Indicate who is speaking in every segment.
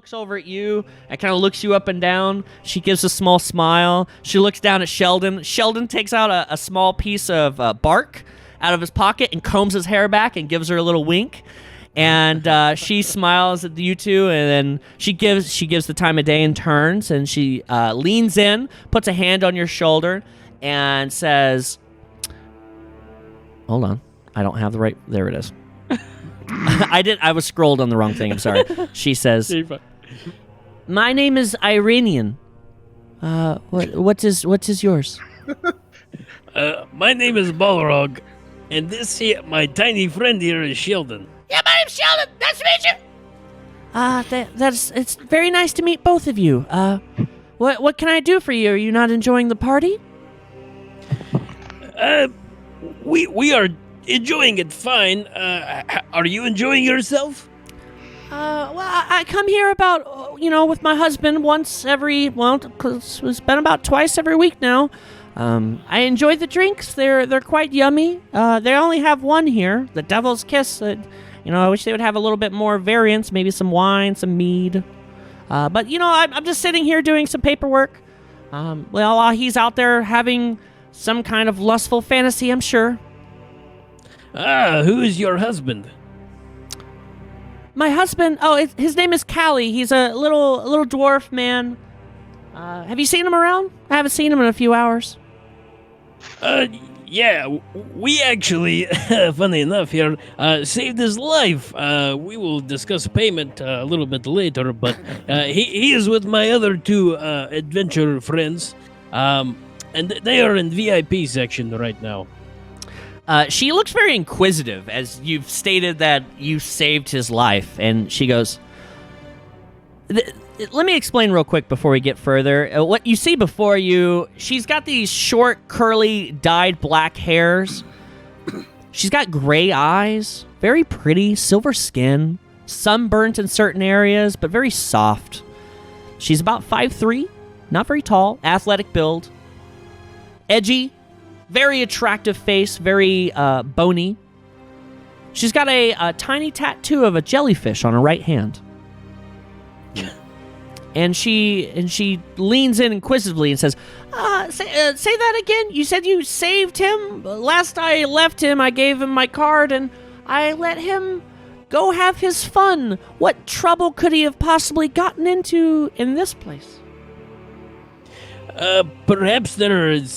Speaker 1: looks over at you and kind of looks you up and down. She gives a small smile. She looks down at Sheldon. Sheldon takes out a small piece of bark out of his pocket and combs his hair back and gives her a little wink. And she smiles at you two, and then she gives the time of day and turns, and she leans in, puts a hand on your shoulder, and says, "Hold on, I don't have the right. There it is. I was scrolled on the wrong thing. I'm sorry." She says, "My name is Iranian. What is yours?"
Speaker 2: My name is Balrog, and this here, my tiny friend here is Sheldon.
Speaker 3: Yeah, my name's Sheldon. Nice to meet you.
Speaker 1: It's very nice to meet both of you. What can I do for you? Are you not enjoying the party?
Speaker 2: We are enjoying it fine. Are you enjoying yourself?
Speaker 1: Well, I come here about, with my husband once every, it's been about twice every week now. I enjoy the drinks. They're quite yummy. They only have one here, the Devil's Kiss. I wish they would have a little bit more variance, maybe some wine, some mead. But I'm just sitting here doing some paperwork. While he's out there having some kind of lustful fantasy, I'm sure.
Speaker 2: Who is your husband?
Speaker 1: My husband, his name is Callie. He's a little dwarf man. Have you seen him around? I haven't seen him in a few hours.
Speaker 2: Yeah, we actually, funny enough here, saved his life. We will discuss payment a little bit later, but he is with my other two adventure friends, and they are in VIP section right now.
Speaker 1: She looks very inquisitive as you've stated that you saved his life, and she goes, let me explain real quick before we get further. What you see before you, she's got these short, curly, dyed black hairs. She's got gray eyes, very pretty, silver skin, sunburnt in certain areas, but very soft. She's about 5'3", not very tall, athletic build, edgy, very attractive face, very bony. She's got a tiny tattoo of a jellyfish on her right hand. And she leans in inquisitively and says, say that again. You said you saved him? Last I left him, I gave him my card, and I let him go have his fun. What trouble could he have possibly gotten into in this place?
Speaker 2: Perhaps there is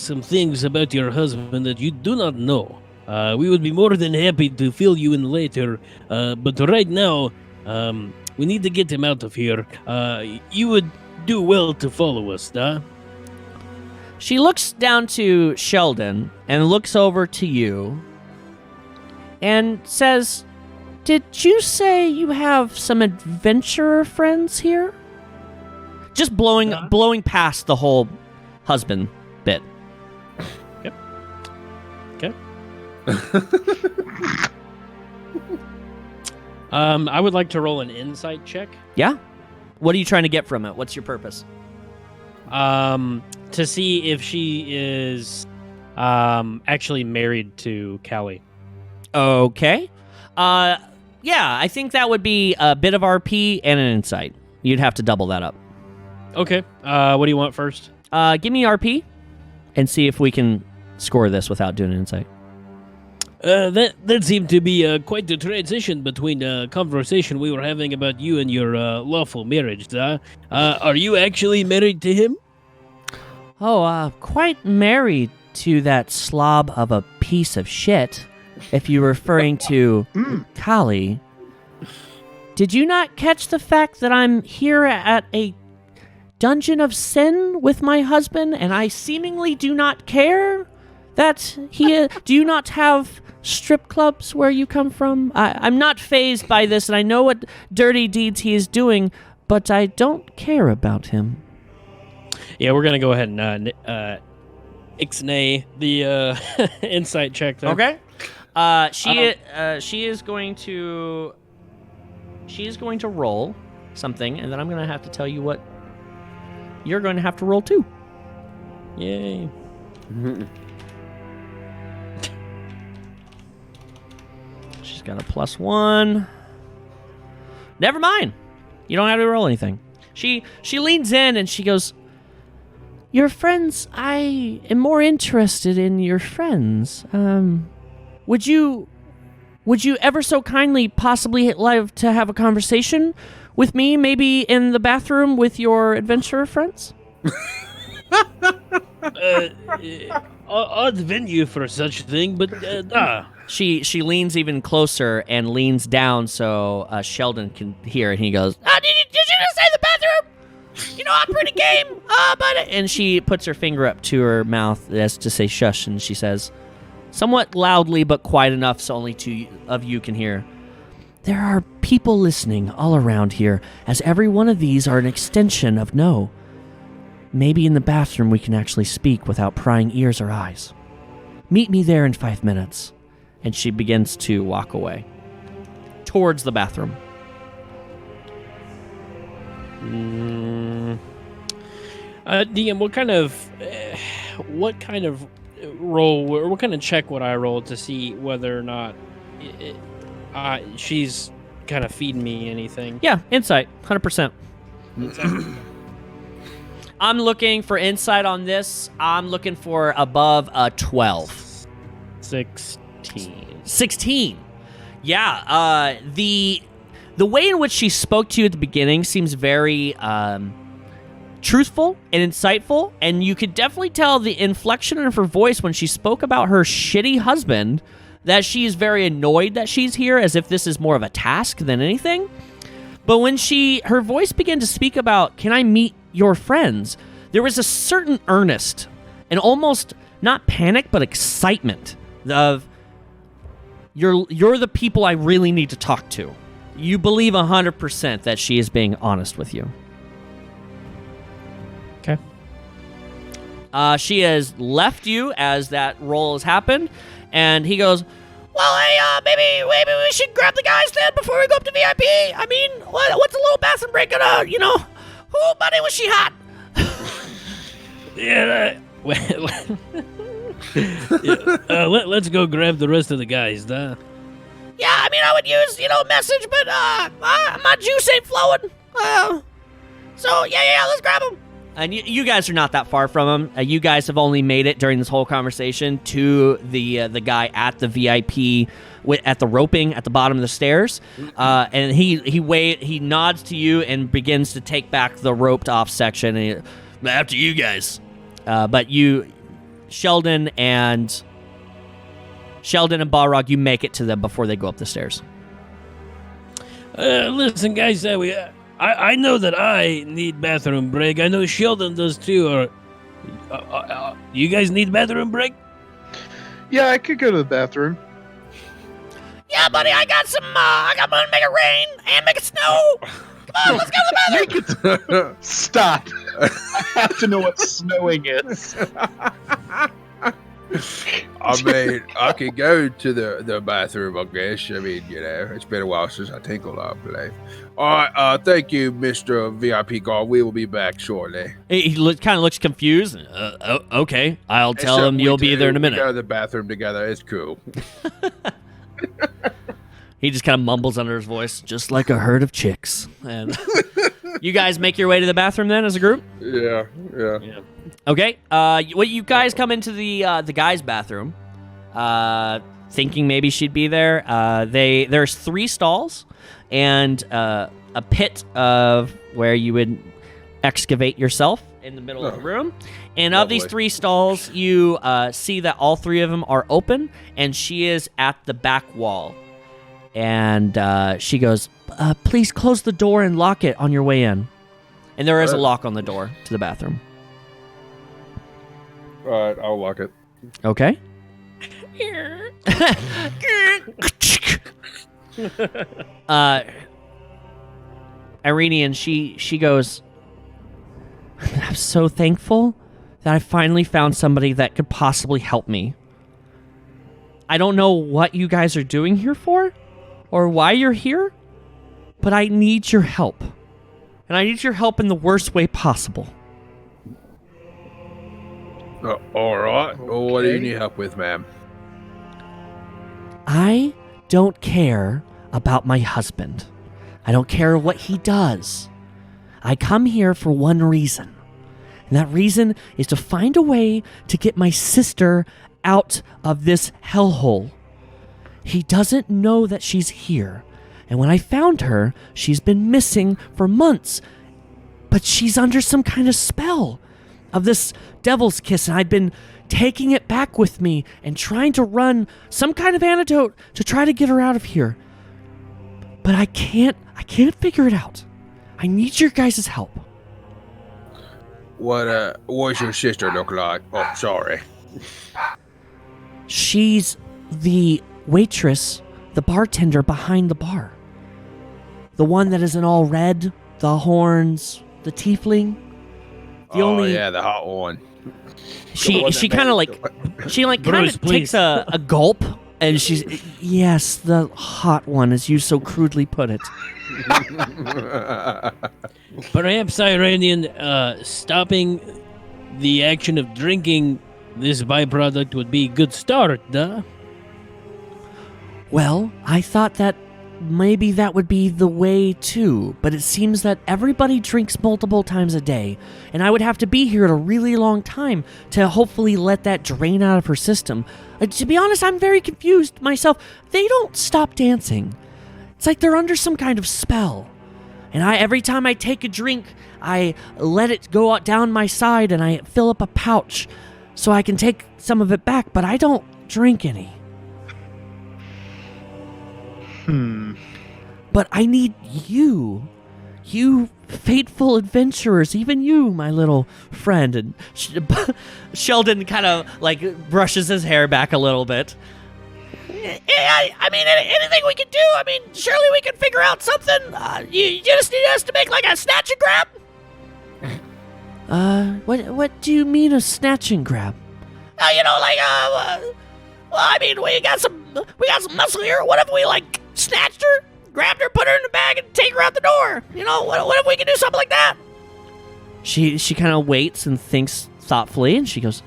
Speaker 2: some things about your husband that you do not know. We would be more than happy to fill you in later, but right now, we need to get him out of here. You would do well to follow us, huh?
Speaker 1: She looks down to Sheldon and looks over to you and says, "Did you say you have some adventurer friends here?" Just blowing past the whole husband bit.
Speaker 2: Okay. I would like to roll an insight check.
Speaker 1: Yeah? What are you trying to get from it? What's your purpose?
Speaker 2: To see if she is actually married to Callie.
Speaker 1: Okay. Yeah, I think that would be a bit of RP and an insight. You'd have to double that up.
Speaker 2: Okay. What do you want first?
Speaker 1: Give me RP and see if we can score this without doing an insight.
Speaker 2: That seemed to be quite the transition between the conversation we were having about you and your lawful marriage. Are you actually married to him?
Speaker 1: Oh, quite married to that slob of a piece of shit, if you're referring to Kali. Did you not catch the fact that I'm here at a dungeon of sin with my husband, and I seemingly do not care that he... Do you not have strip clubs where you come from? I'm not fazed by this, and I know what dirty deeds he is doing, but I don't care about him.
Speaker 2: Yeah, we're going to go ahead and ixnay the insight check there.
Speaker 1: Okay. She is going to roll something, and then I'm going to have to tell you what you're going to have to roll too.
Speaker 2: Yay.
Speaker 1: She's got a +1. Never mind. You don't have to roll anything. She leans in and she goes, "Your friends, I am more interested in your friends. Would you ever so kindly possibly like to have a conversation with me, maybe in the bathroom with your adventurer friends?"
Speaker 2: Odd venue for such a thing, but
Speaker 1: She leans even closer and leans down so Sheldon can hear, and he goes,
Speaker 3: Did you just say the bathroom? You know, I'm pretty game. But
Speaker 1: and she puts her finger up to her mouth as to say shush, and she says, somewhat loudly but quiet enough so only two of you can hear, "There are people listening all around here, as every one of these are an extension of no. Maybe in the bathroom we can actually speak without prying ears or eyes. Meet me there in 5 minutes." And she begins to walk away towards the bathroom.
Speaker 2: DM, what kind of roll, or what kind of check would I roll to see whether or not she's kind of feeding me anything?
Speaker 1: Yeah, insight, 100%. I'm looking for insight on this. I'm looking for above a 12. 16. Yeah, the way in which she spoke to you at the beginning seems very truthful and insightful, and you could definitely tell the inflection of her voice when she spoke about her shitty husband that she is very annoyed that she's here, as if this is more of a task than anything. But when her voice began to speak about, "Can I meet your friends?" there was a certain earnest and almost not panic but excitement of, you're the people I really need to talk to. You believe 100% that she is being honest with you.
Speaker 2: Okay.
Speaker 1: She has left you as that roll has happened, and he goes,
Speaker 3: well, hey, maybe we should grab the guys then before we go up to VIP. I mean, what's a little bathroom break gonna, Who, buddy, was she hot?
Speaker 2: Yeah. Let's go grab the rest of the guys,
Speaker 3: Yeah, I mean, I would use, message, but my juice ain't flowing. So yeah, let's grab them.
Speaker 1: And you guys are not that far from him. You guys have only made it during this whole conversation to the guy at the VIP at the roping at the bottom of the stairs, and he nods to you and begins to take back the roped off section. And after you guys, but Sheldon and Balrog, you make it to them before they go up the stairs.
Speaker 2: Listen, guys, I know that I need bathroom break. I know Sheldon does too. Or you guys need bathroom break?
Speaker 4: Yeah, I could go to the bathroom.
Speaker 3: Yeah, buddy, I got money to make it rain and make it snow. Come on, let's go to the bathroom.
Speaker 4: Stop. I have to know what snowing is.
Speaker 5: I mean, I could go to the bathroom, I guess. I mean, it's been a while since I tinkled, I believe. All right, thank you, Mr. VIP guard. We will be back shortly.
Speaker 1: He kind of looks confused. Okay, I'll tell him you'll be there in a minute.
Speaker 5: We go to the bathroom together. It's cool.
Speaker 1: He just kind of mumbles under his voice, just like a herd of chicks. And you guys make your way to the bathroom then as a group?
Speaker 5: Yeah.
Speaker 1: Okay. You guys come into the guys' bathroom, thinking maybe she'd be there. There's 3 stalls and a pit of where you would excavate yourself in the middle of the room. And of these 3 stalls, you see that all 3 of them are open, and she is at the back wall. And she goes, "Please close the door and lock it on your way in." And there is a lock on the door to the bathroom.
Speaker 5: All right, I'll lock it.
Speaker 1: Okay. Irenian, she goes, "I'm so thankful that I finally found somebody that could possibly help me. I don't know what you guys are doing here for or why you're here, but I need your help. And I need your help in the worst way possible."
Speaker 5: All right. Okay. What do you need help with, ma'am?
Speaker 1: I don't care about my husband. I don't care what he does. I come here for one reason. And that reason is to find a way to get my sister out of this hellhole. He doesn't know that she's here. And when I found her, she's been missing for months. But she's under some kind of spell of this devil's kiss. And I've been taking it back with me and trying to run some kind of antidote to try to get her out of here. But I can't figure it out. I need your guys' help.
Speaker 5: What's your sister look like? Oh, sorry.
Speaker 1: She's the waitress, the bartender behind the bar. The one that is in all red, the horns, the tiefling.
Speaker 5: Yeah, the hot one.
Speaker 1: She kind of like takes a gulp, and she's, yes, the hot one, as you so crudely put it.
Speaker 2: Perhaps, Iranian, stopping the action of drinking this byproduct would be a good start, huh?
Speaker 1: Well, I thought that maybe that would be the way too, but it seems that everybody drinks multiple times a day, and I would have to be here at a really long time to hopefully let that drain out of her system. To be honest, I'm very confused myself. They don't stop dancing. It's like they're under some kind of spell. And every time I take a drink, I let it go out down my side and I fill up a pouch so I can take some of it back, but I don't drink any. But I need you fateful adventurers, even you, my little friend. And Sheldon kind of like brushes his hair back a little bit.
Speaker 3: Yeah, I mean, anything we can do. I mean, surely we can figure out something. You just need us to make like a snatch and grab.
Speaker 1: What do you mean a snatch and grab?
Speaker 3: Well, I mean, we got some muscle here. What if we like snatched her, grabbed her, put her in the bag, and take her out the door? What if we can do something like that?
Speaker 1: She kind of waits and thinks thoughtfully, and she goes,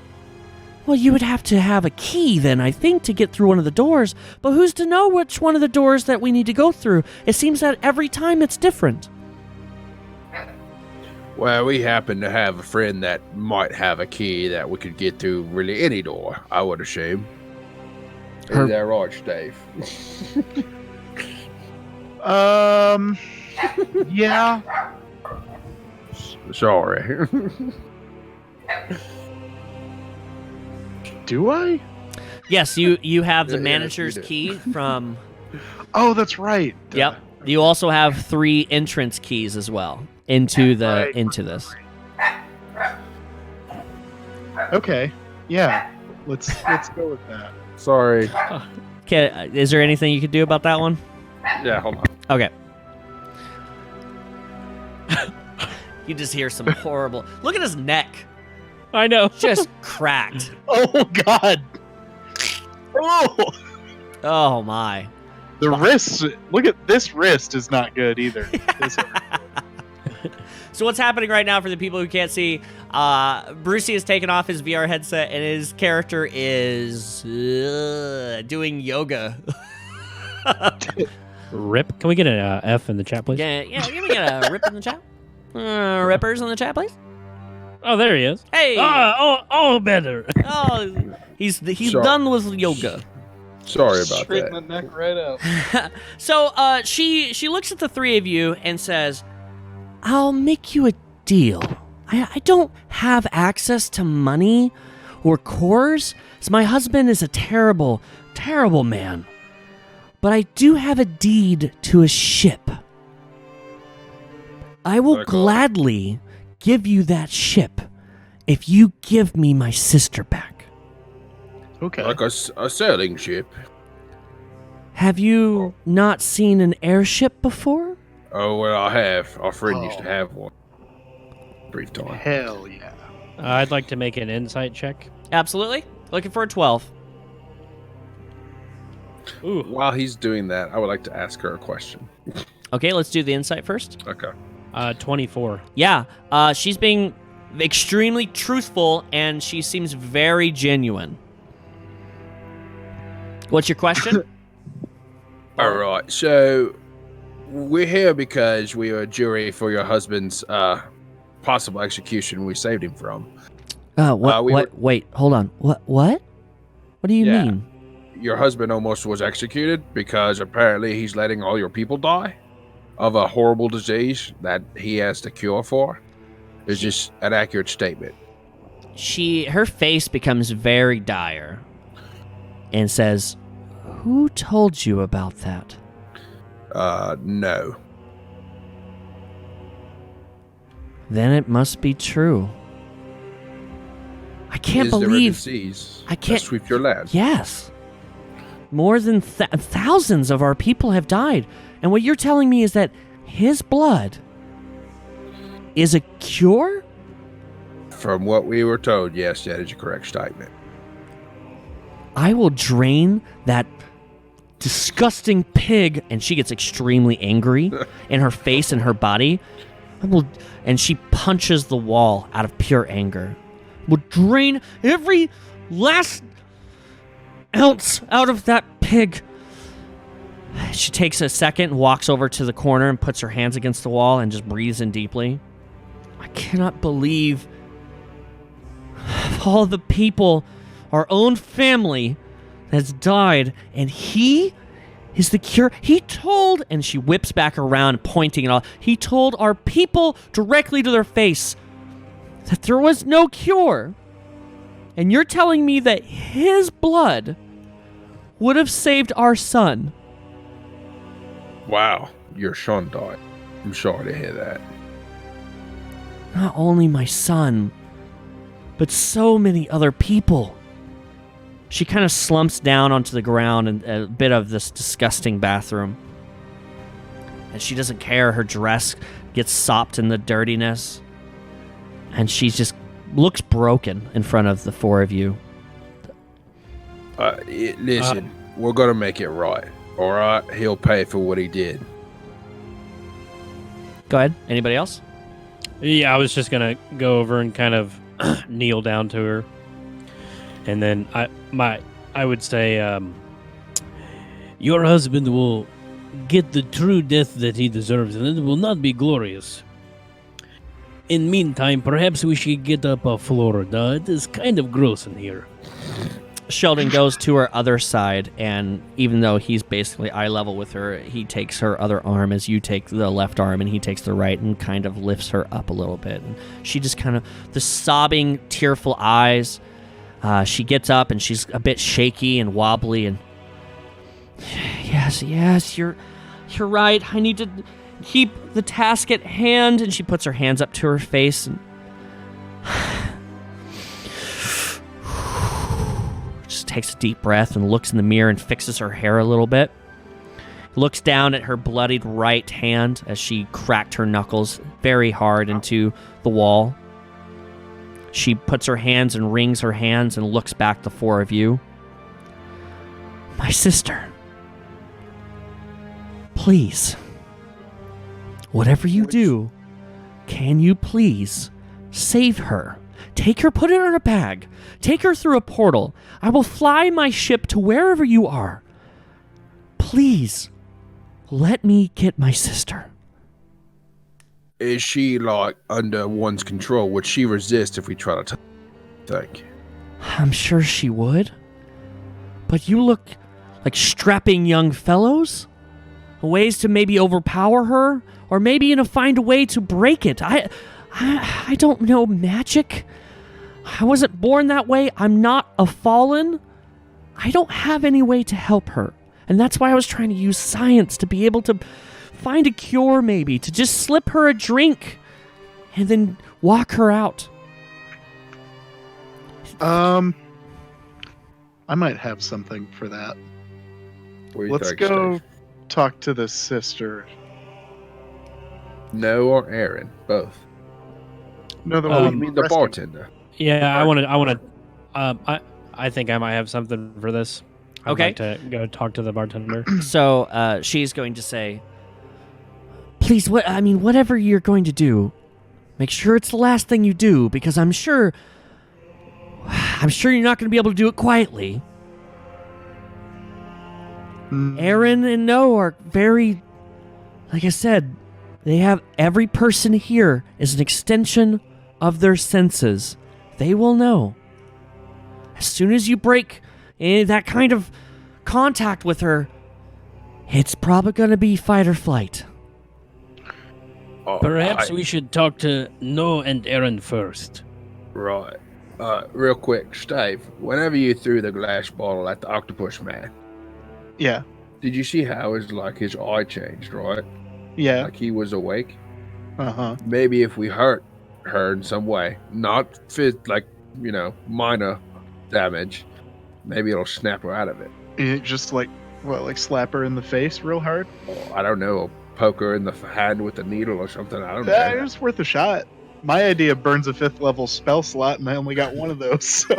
Speaker 1: well, you would have to have a key then, I think, to get through one of the doors. But who's to know which one of the doors that we need to go through? It seems that every time it's different.
Speaker 5: Well, we happen to have a friend that might have a key that we could get through really any door, I would assume. Is that right, Steve?
Speaker 4: Yeah.
Speaker 5: Sorry.
Speaker 4: Do I?
Speaker 1: Yes, you have the
Speaker 5: Yeah,
Speaker 1: manager's
Speaker 5: you do.
Speaker 1: key from...
Speaker 4: Oh, that's right.
Speaker 1: Yep. You also have 3 entrance keys as well into this.
Speaker 4: Okay. Yeah. Let's go with that.
Speaker 5: Sorry.
Speaker 1: Okay, is there anything you could do about that one?
Speaker 5: Yeah, hold on.
Speaker 1: Okay. You just hear some horrible... Look at his neck.
Speaker 2: I know.
Speaker 1: Just cracked.
Speaker 4: Oh God. Oh.
Speaker 1: Oh, my.
Speaker 4: The wrist. Look at this wrist is not good either.
Speaker 1: So what's happening right now for the people who can't see, Brucey has taken off his VR headset and his character is doing yoga.
Speaker 2: Rip. Can we get an F in the chat, please?
Speaker 1: Yeah, can we get a rip in the chat? Rippers in the chat, please?
Speaker 2: Oh, there he is.
Speaker 1: Hey!
Speaker 2: Oh, better.
Speaker 1: Oh, he's
Speaker 5: Sorry.
Speaker 1: done with yoga.
Speaker 5: Sorry about
Speaker 4: Straighten
Speaker 5: that.
Speaker 4: the neck right out.
Speaker 1: So she looks at the 3 of you and says, I'll make you a deal. I don't have access to money or cores, so my husband is a terrible, terrible man. But I do have a deed to a ship. I will gladly give you that ship if you give me my sister back.
Speaker 4: Okay.
Speaker 5: Like a sailing ship.
Speaker 1: Have you not seen an airship before?
Speaker 5: Oh, well, I have. Our friend used to have one. Brief time.
Speaker 4: Hell yeah.
Speaker 2: I'd like to make an insight check.
Speaker 1: Absolutely. Looking for a 12.
Speaker 2: Ooh.
Speaker 5: While he's doing that, I would like to ask her a question.
Speaker 1: Okay, let's do the insight first.
Speaker 5: Okay.
Speaker 2: 24.
Speaker 1: Yeah, she's being extremely truthful, and she seems very genuine. What's your question?
Speaker 5: All right. So, we're here because we are a jury for your husband's possible execution we saved him from.
Speaker 1: Wait, hold on. What? What do you
Speaker 5: Yeah.
Speaker 1: mean?
Speaker 5: Your husband almost was executed because apparently he's letting all your people die of a horrible disease that he has the cure for. Is this an accurate statement?
Speaker 1: Her face becomes very dire and says, "Who told you about that?"
Speaker 5: No.
Speaker 1: Then it must be true. I can't
Speaker 5: Is there a
Speaker 1: believe
Speaker 5: disease
Speaker 1: I can't
Speaker 5: that sweep your land?
Speaker 1: Yes. More than thousands of our people have died. And what you're telling me is that his blood is a cure?
Speaker 5: From what we were told, yes, that is a correct statement.
Speaker 1: I will drain that disgusting pig. And she gets extremely angry in her face and her body. And she punches the wall out of pure anger. Will drain every last ounce out of that pig. She takes a second and walks over to the corner and puts her hands against the wall and just breathes in deeply. I cannot believe all the people, our own family, has died, and he is the cure. He told, and she whips back around, pointing it all. He told our people directly to their face that there was no cure. And you're telling me that his blood would have saved our son?
Speaker 5: Wow, your son died. I'm sorry to hear that.
Speaker 1: Not only my son, but so many other people. She kind of slumps down onto the ground in a bit of this disgusting bathroom. And she doesn't care. Her dress gets sopped in the dirtiness. And she just looks broken in front of the four of you.
Speaker 5: Listen, we're gonna make it right. All right, he'll pay for what he did.
Speaker 1: Go ahead. Anybody else?
Speaker 2: Yeah, I was just gonna go over and kind of kneel down to her, and then I would say, your husband will get the true death that he deserves, and it will not be glorious. In meantime, perhaps we should get up off Florida. It is kind of gross in here.
Speaker 1: Sheldon goes to her other side, and even though he's basically eye level with her, he takes her other arm as you take the left arm, and he takes the right and kind of lifts her up a little bit. And she just kind of, the sobbing, tearful eyes, she gets up and she's a bit shaky and wobbly, and yes, you're right. I need to keep the task at hand. And she puts her hands up to her face and just takes a deep breath and looks in the mirror and fixes her hair a little bit. Looks down at her bloodied right hand as she cracked her knuckles very hard into the wall. She puts her hands and wrings her hands and looks back at the four of you. My sister, please, whatever you do, can you please save her? Take her, put her in a bag. Take her through a portal. I will fly my ship to wherever you are. Please, let me get my sister.
Speaker 5: Is she, like, under one's control? Would she resist if we try to take?
Speaker 1: I'm sure she would. But you look like strapping young fellows. Ways to maybe overpower her, or maybe find a way to break it. I don't know magic. I wasn't born that way. I'm not a fallen. I don't have any way to help her. And that's why I was trying to use science to be able to find a cure, maybe, to just slip her a drink and then walk her out.
Speaker 4: I might have something for that.
Speaker 5: What do you
Speaker 4: Let's
Speaker 5: think,
Speaker 4: go
Speaker 5: Steve?
Speaker 4: talk to the sister.
Speaker 5: No or Aaron? Both.
Speaker 4: No, the
Speaker 5: Oh,
Speaker 4: one
Speaker 5: you mean the
Speaker 4: rescue-
Speaker 5: bartender?
Speaker 2: Yeah, I think I might have something for this. I'd
Speaker 1: Okay.
Speaker 2: like to go talk to the bartender.
Speaker 1: So she's going to say, please, whatever you're going to do, make sure it's the last thing you do, because I'm sure you're not going to be able to do it quietly.
Speaker 4: Mm,
Speaker 1: Aaron and No are very Like I said, they have every person here is an extension of their senses. They will know. As soon as you break that kind of contact with her, it's probably going to be fight or flight.
Speaker 2: Perhaps we should talk to No and Aaron first.
Speaker 5: Right. Real quick, Steve, whenever you threw the glass bottle at the octopus man,
Speaker 4: Yeah.
Speaker 5: did you see how his eye changed, right?
Speaker 4: Yeah.
Speaker 5: Like he was awake?
Speaker 4: Uh-huh.
Speaker 5: Maybe if we hurt her in some way, not minor damage, maybe it'll snap her out of it.
Speaker 4: It just like slap her in the face real hard?
Speaker 5: Or, I don't know, poke her in the hand with a needle or something. I don't know.
Speaker 4: Yeah, it's worth a shot. My idea burns a 5th level spell slot, and I only got one of those. So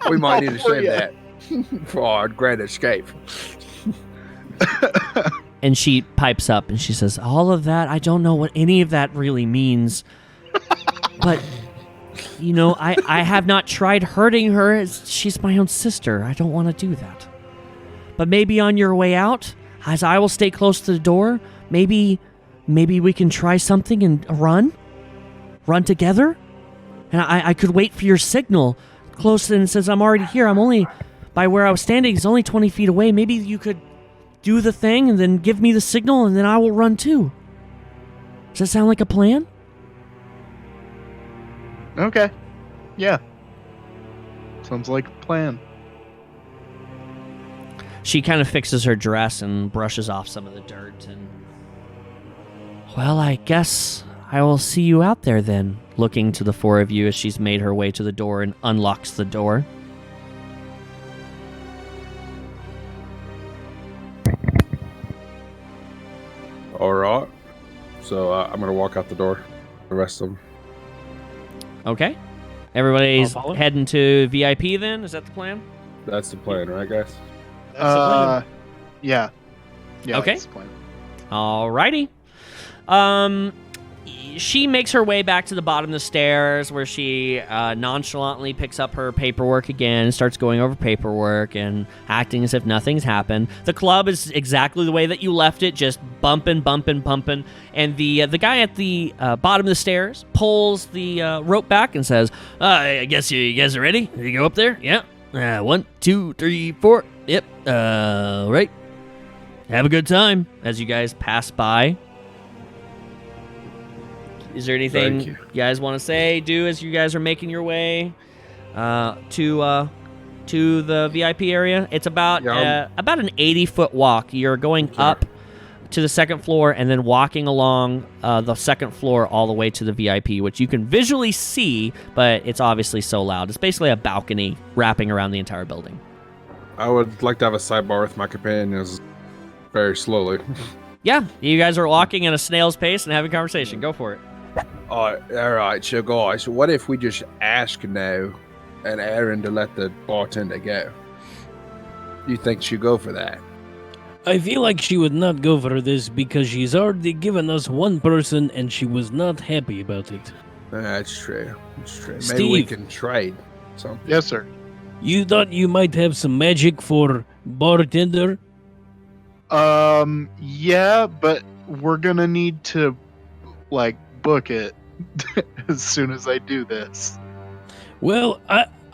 Speaker 5: We might need to
Speaker 4: for
Speaker 5: save
Speaker 4: ya.
Speaker 5: that for our grand escape.
Speaker 1: And she pipes up and she says, all of that, I don't know what any of that really means. But, I have not tried hurting her. She's my own sister. I don't want to do that. But maybe on your way out, as I will stay close to the door, maybe we can try something and run together. And I could wait for your signal close, and since I'm already here, I'm only by where I was standing. It's only 20 feet away. Maybe you could do the thing and then give me the signal, and then I will run too. Does that sound like a plan?
Speaker 4: Okay. Yeah. Sounds like a plan.
Speaker 1: She kind of fixes her dress and brushes off some of the dirt and... Well, I guess I will see you out there then, looking to the four of you as she's made her way to the door and unlocks the door.
Speaker 5: All right. So I'm going to walk out the door. The rest of them.
Speaker 1: Okay. Everybody's
Speaker 2: I'll follow.
Speaker 1: heading to VIP then? Is that the plan?
Speaker 5: That's the plan, right, guys?
Speaker 4: Yeah. Yeah,
Speaker 1: Okay.
Speaker 4: that's the plan.
Speaker 1: Alrighty. She makes her way back to the bottom of the stairs where she nonchalantly picks up her paperwork again, starts going over paperwork and acting as if nothing's happened. The club is exactly the way that you left it, just bumping. And the guy at the bottom of the stairs pulls the rope back and says, I guess you guys are ready? You go up there? Yeah. 1, 2, 3, 4. Yep. Right. Have a good time as you guys pass by. Is there anything
Speaker 5: Thank
Speaker 1: you
Speaker 5: you.
Speaker 1: guys want to say, do as you guys are making your way to the VIP area? It's about an 80-foot walk. You're going up to the second floor and then walking along the second floor all the way to the VIP, which you can visually see, but it's obviously so loud. It's basically a balcony wrapping around the entire building.
Speaker 5: I would like to have a sidebar with my companions very slowly.
Speaker 1: Yeah, you guys are walking at a snail's pace and having a conversation. Go for it.
Speaker 5: All right, so guys, what if we just ask now and Aaron to let the bartender go? You think she'll go for that?
Speaker 2: I feel like she would not go for this because she's already given us one person and she was not happy about it.
Speaker 5: That's true. Maybe we
Speaker 2: Steve.
Speaker 5: can trade something.
Speaker 4: Yes, sir.
Speaker 2: You thought you might have some magic for Bartender?
Speaker 4: Yeah, but we're gonna need to, book it as soon as I do this.
Speaker 2: Well,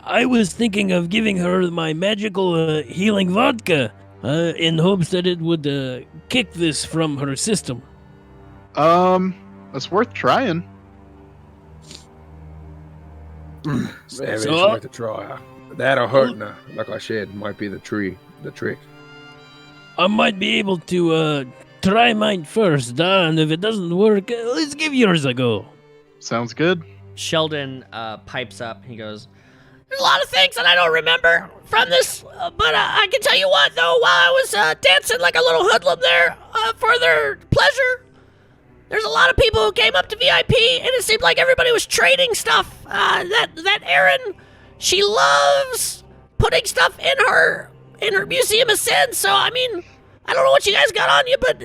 Speaker 2: I was thinking of giving her my magical healing vodka in hopes that it would kick this from her system.
Speaker 4: That's worth trying.
Speaker 5: Maybe it's worth a try. That or hurting her, like I said, might be the trick.
Speaker 2: I might be able to try mine first, and if it doesn't work, let's give yours a go.
Speaker 4: Sounds good.
Speaker 1: Sheldon pipes up. He goes,
Speaker 3: There's a lot of things that I don't remember from this, but I can tell you what, though, while I was dancing like a little hoodlum there for their pleasure, there's a lot of people who came up to VIP, and it seemed like everybody was trading stuff. That Erin, she loves putting stuff in her Museum of Sin, so, I mean, I don't know what you guys got on you, but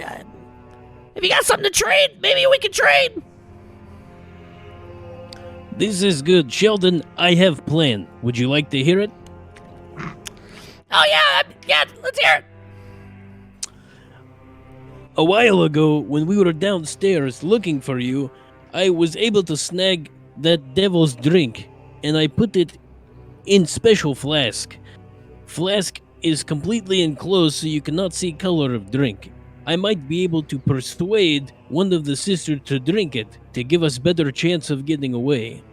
Speaker 3: if you got something to trade, maybe we can trade.
Speaker 2: This is good. Sheldon, I have a plan. Would you like to hear it?
Speaker 3: Oh, yeah, let's hear it.
Speaker 2: a while ago, when we were downstairs looking for you, I was able to snag that devil's drink, and I put it in special flask. Flask is completely enclosed, so you cannot see color of drink. I might be able to persuade one of the sisters to drink it to give us better chance of getting away.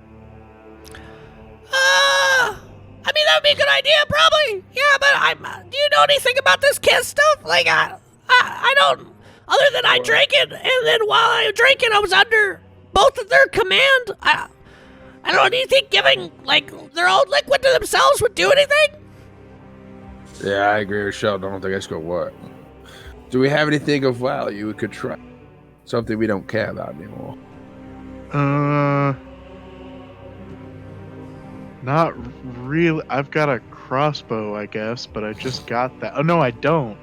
Speaker 3: I mean, that would be a good idea, probably. Yeah, but do you know anything about this kiss stuff? Like, I don't, other than I drank it, and then while I drank it, I was under both of their command. I don't know, do you think giving, like, their own liquid to themselves would do anything?
Speaker 5: Yeah, I agree with Sheldon. I don't think that's gonna work. Do we have anything of value we could try? Something we don't care about anymore.
Speaker 4: Not really. I've got a crossbow, I guess, but I just got that. Oh no, I don't.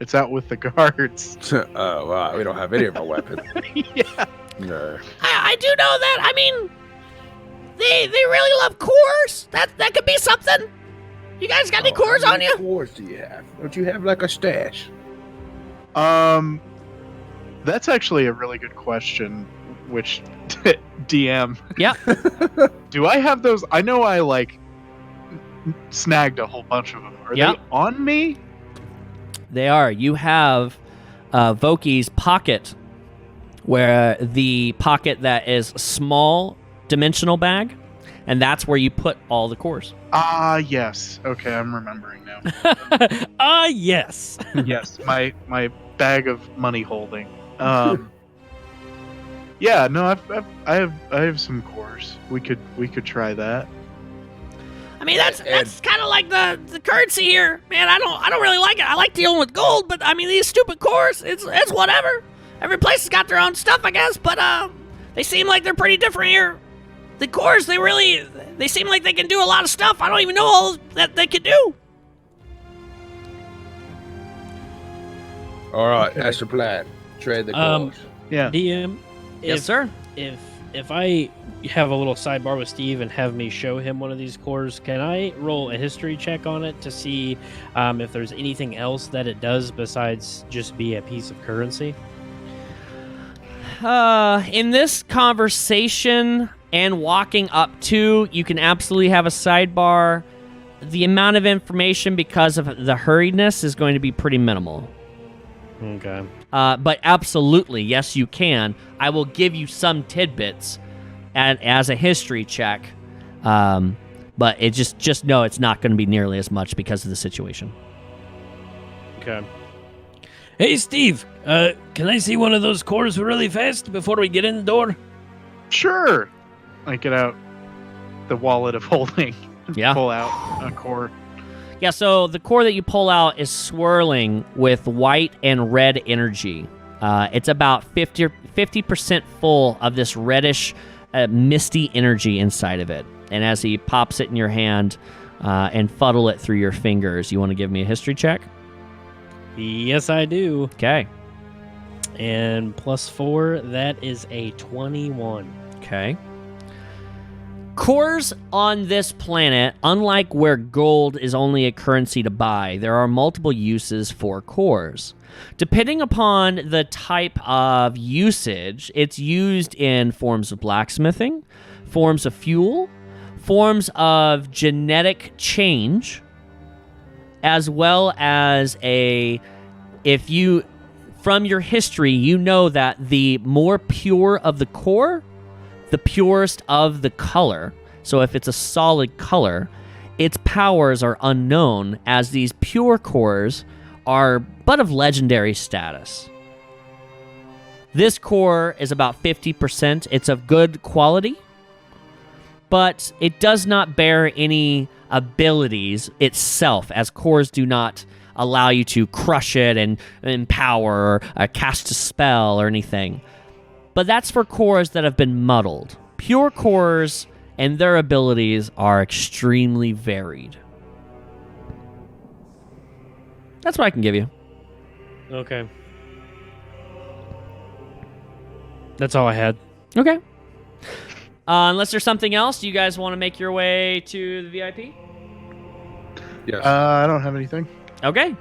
Speaker 4: It's out with the guards.
Speaker 5: Oh, wow. We don't have any of our weapons.
Speaker 4: Yeah.
Speaker 5: No.
Speaker 3: I do know that. I mean, they really love cores. That could be something. You guys got any cores
Speaker 5: How
Speaker 3: on
Speaker 5: many
Speaker 3: you?
Speaker 5: cores do you have? Don't you have like a stash?
Speaker 4: That's actually a really good question. Which DM?
Speaker 1: Yeah.
Speaker 4: Do I have those? I know I snagged a whole bunch of them. Are
Speaker 1: Yeah.
Speaker 4: they on me?
Speaker 1: They are. You have Voki's pocket, where the pocket that is small dimensional bag, and that's where you put all the cores.
Speaker 4: Ah, yes. Okay, I'm remembering now.
Speaker 2: Yes.
Speaker 4: Yes, my bag of money holding. Yeah, no, I have some cores. We could try that.
Speaker 3: I mean, that's kind of like the currency here, man. I don't really like it. I like dealing with gold, but I mean these stupid cores, it's whatever. Every place has got their own stuff, I guess, but they seem like they're pretty different here. The cores, they seem like they can do a lot of stuff. I don't even know all that they can do.
Speaker 5: All right, that's the plan. Trade the cores.
Speaker 4: Yeah.
Speaker 2: DM,
Speaker 1: Yes, sir.
Speaker 2: If I have a little sidebar with Steve and have me show him one of these cores, can I roll a history check on it to see if there's anything else that it does besides just be a piece of currency?
Speaker 1: In this conversation and walking up to, you can absolutely have a sidebar. The amount of information because of the hurriedness is going to be pretty minimal.
Speaker 2: Okay.
Speaker 1: But absolutely, yes, you can. I will give you some tidbits as a history check. But it just know it's not going to be nearly as much because of the situation.
Speaker 2: Okay. Hey, Steve, can I see one of those cores really fast before we get in the door?
Speaker 4: Sure. I get out the wallet of holding.
Speaker 1: Yeah.
Speaker 4: Pull out a core.
Speaker 1: Yeah, so the core that you pull out is swirling with white and red energy. It's about 50% full of this reddish, misty energy inside of it. And as he pops it in your hand and fuddle it through your fingers, you want to give me a history check?
Speaker 2: Yes, I do.
Speaker 1: Okay.
Speaker 2: And +4, that is a 21.
Speaker 1: Okay. Cores on this planet, unlike where gold is only a currency to buy, there are multiple uses for cores. Depending upon the type of usage, it's used in forms of blacksmithing, forms of fuel, forms of genetic change, as well as if you, from your history, you know that the more pure of the core, the purest of the color. So if it's a solid color, its powers are unknown, as these pure cores are but of legendary status. This core is about 50%. It's of good quality, but it does not bear any abilities itself, as cores do not allow you to crush it and empower or cast a spell or anything. But that's for cores that have been muddled. Pure cores and their abilities are extremely varied. That's what I can give you.
Speaker 2: Okay. That's all I had.
Speaker 1: Okay. Unless there's something else, do you guys want to make your way to the VIP?
Speaker 5: Yes.
Speaker 4: I don't have anything.
Speaker 1: Okay.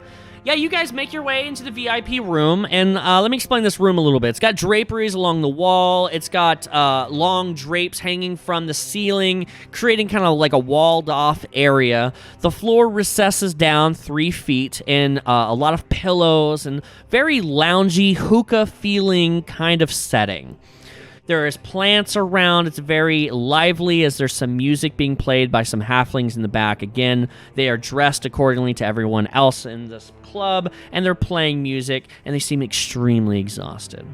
Speaker 1: Yeah, you guys make your way into the VIP room, and let me explain this room a little bit. It's got draperies along the wall. It's got long drapes hanging from the ceiling, creating kind of like a walled-off area. The floor recesses down 3 feet, and a lot of pillows and very loungy, hookah-feeling kind of setting. There is plants around. It's very lively as there's some music being played by some halflings in the back. Again, they are dressed accordingly to everyone else in this club, and they're playing music, and they seem extremely exhausted.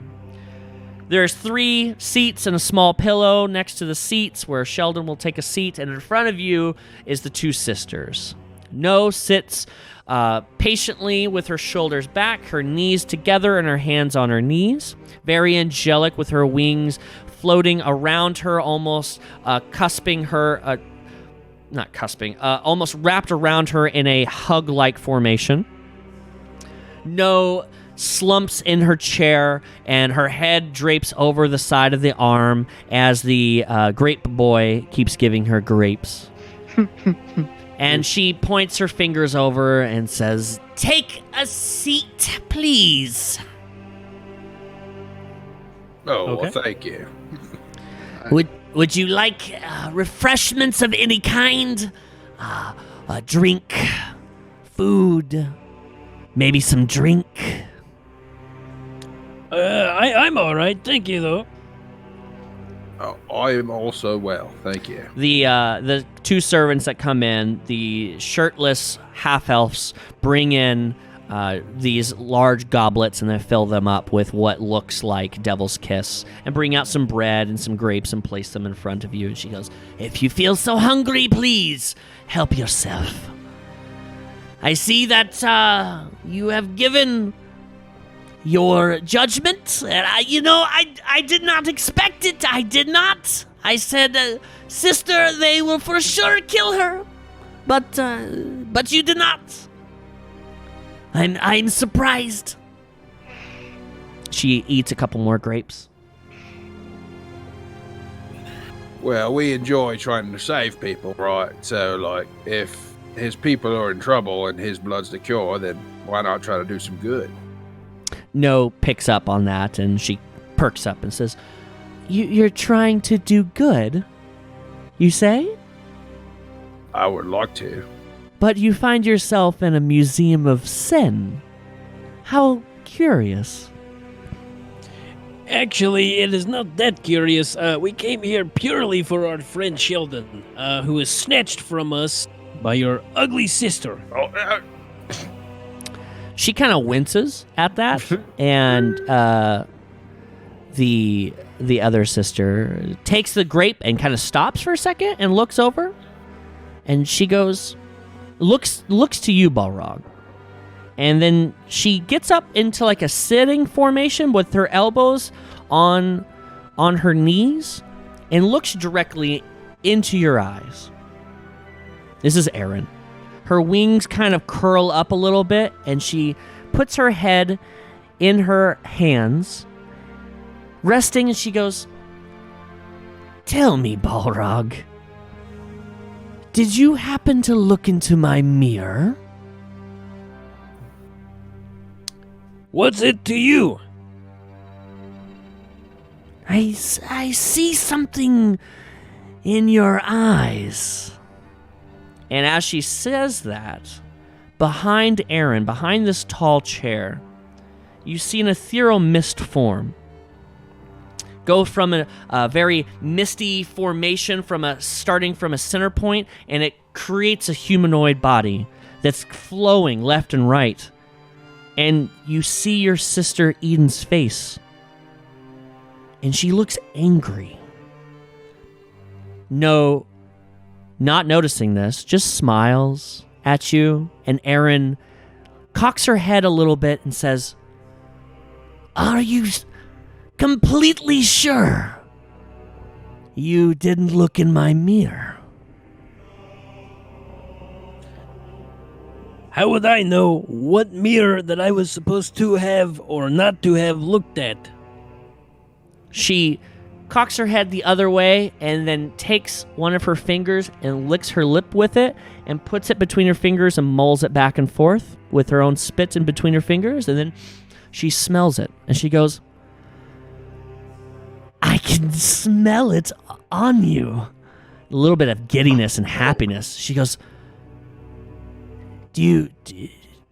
Speaker 1: There's 3 seats and a small pillow next to the seats where Sheldon will take a seat, and in front of you is the 2 sisters. No sits patiently with her shoulders back, her knees together, and her hands on her knees. Very angelic with her wings floating around her, almost cusping her, almost wrapped around her in a hug-like formation. No slumps in her chair, and her head drapes over the side of the arm as the grape boy keeps giving her grapes. And she points her fingers over and says,
Speaker 3: Take a seat, please.
Speaker 5: Oh, well, thank you.
Speaker 3: Would you like refreshments of any kind? A drink, food, maybe some drink?
Speaker 2: I'm all right. Thank you, though.
Speaker 5: Oh, I am also well, thank you.
Speaker 1: The 2 servants that come in, the shirtless half-elves, bring in these large goblets, and they fill them up with what looks like Devil's Kiss, and bring out some bread and some grapes and place them in front of you. And she goes,
Speaker 3: If you feel so hungry, please help yourself. I see that you have given your judgment, and I did not expect it. I did not. I said, sister, they will for sure kill her, but you did not. I'm surprised.
Speaker 1: she eats a couple more grapes.
Speaker 5: Well, we enjoy trying to save people, right? So, like, if his people are in trouble and his blood's the cure, then why not try to do some good?
Speaker 1: No picks up on that, and she perks up and says, You're trying to do good, you say?
Speaker 5: I would like to.
Speaker 1: But you find yourself in a museum of sin. How curious.
Speaker 2: Actually, it is not that curious. We came here purely for our friend Sheldon, who was snatched from us by your ugly sister.
Speaker 1: She kind of winces at that, and the other sister takes the grape and kind of stops for a second and looks over, and she goes, looks to you, Balrog. And then she gets up into like a sitting formation with her elbows on her knees and looks directly into your eyes. This is Erin. Her wings kind of curl up a little bit, and she puts her head in her hands, resting, and she goes, Tell me, Balrog, did you happen to look into my mirror?
Speaker 2: What's it to you?
Speaker 3: I see something in your eyes.
Speaker 1: And as she says that, behind Erin, behind this tall chair, you see an ethereal mist form. Go from a very misty formation starting from a center point, and it creates a humanoid body that's flowing left and right. And you see your sister Eden's face. And she looks angry. No, not noticing this, just smiles at you. And Erin cocks her head a little bit and says,
Speaker 3: Are you completely sure you didn't look in my mirror?
Speaker 2: How would I know what mirror that I was supposed to have or not to have looked at?
Speaker 1: She cocks her head the other way and then takes one of her fingers and licks her lip with it and puts it between her fingers and mulls it back and forth with her own spit in between her fingers. And then she smells it and she goes, I can smell it on you. A little bit of giddiness and happiness. She goes, Do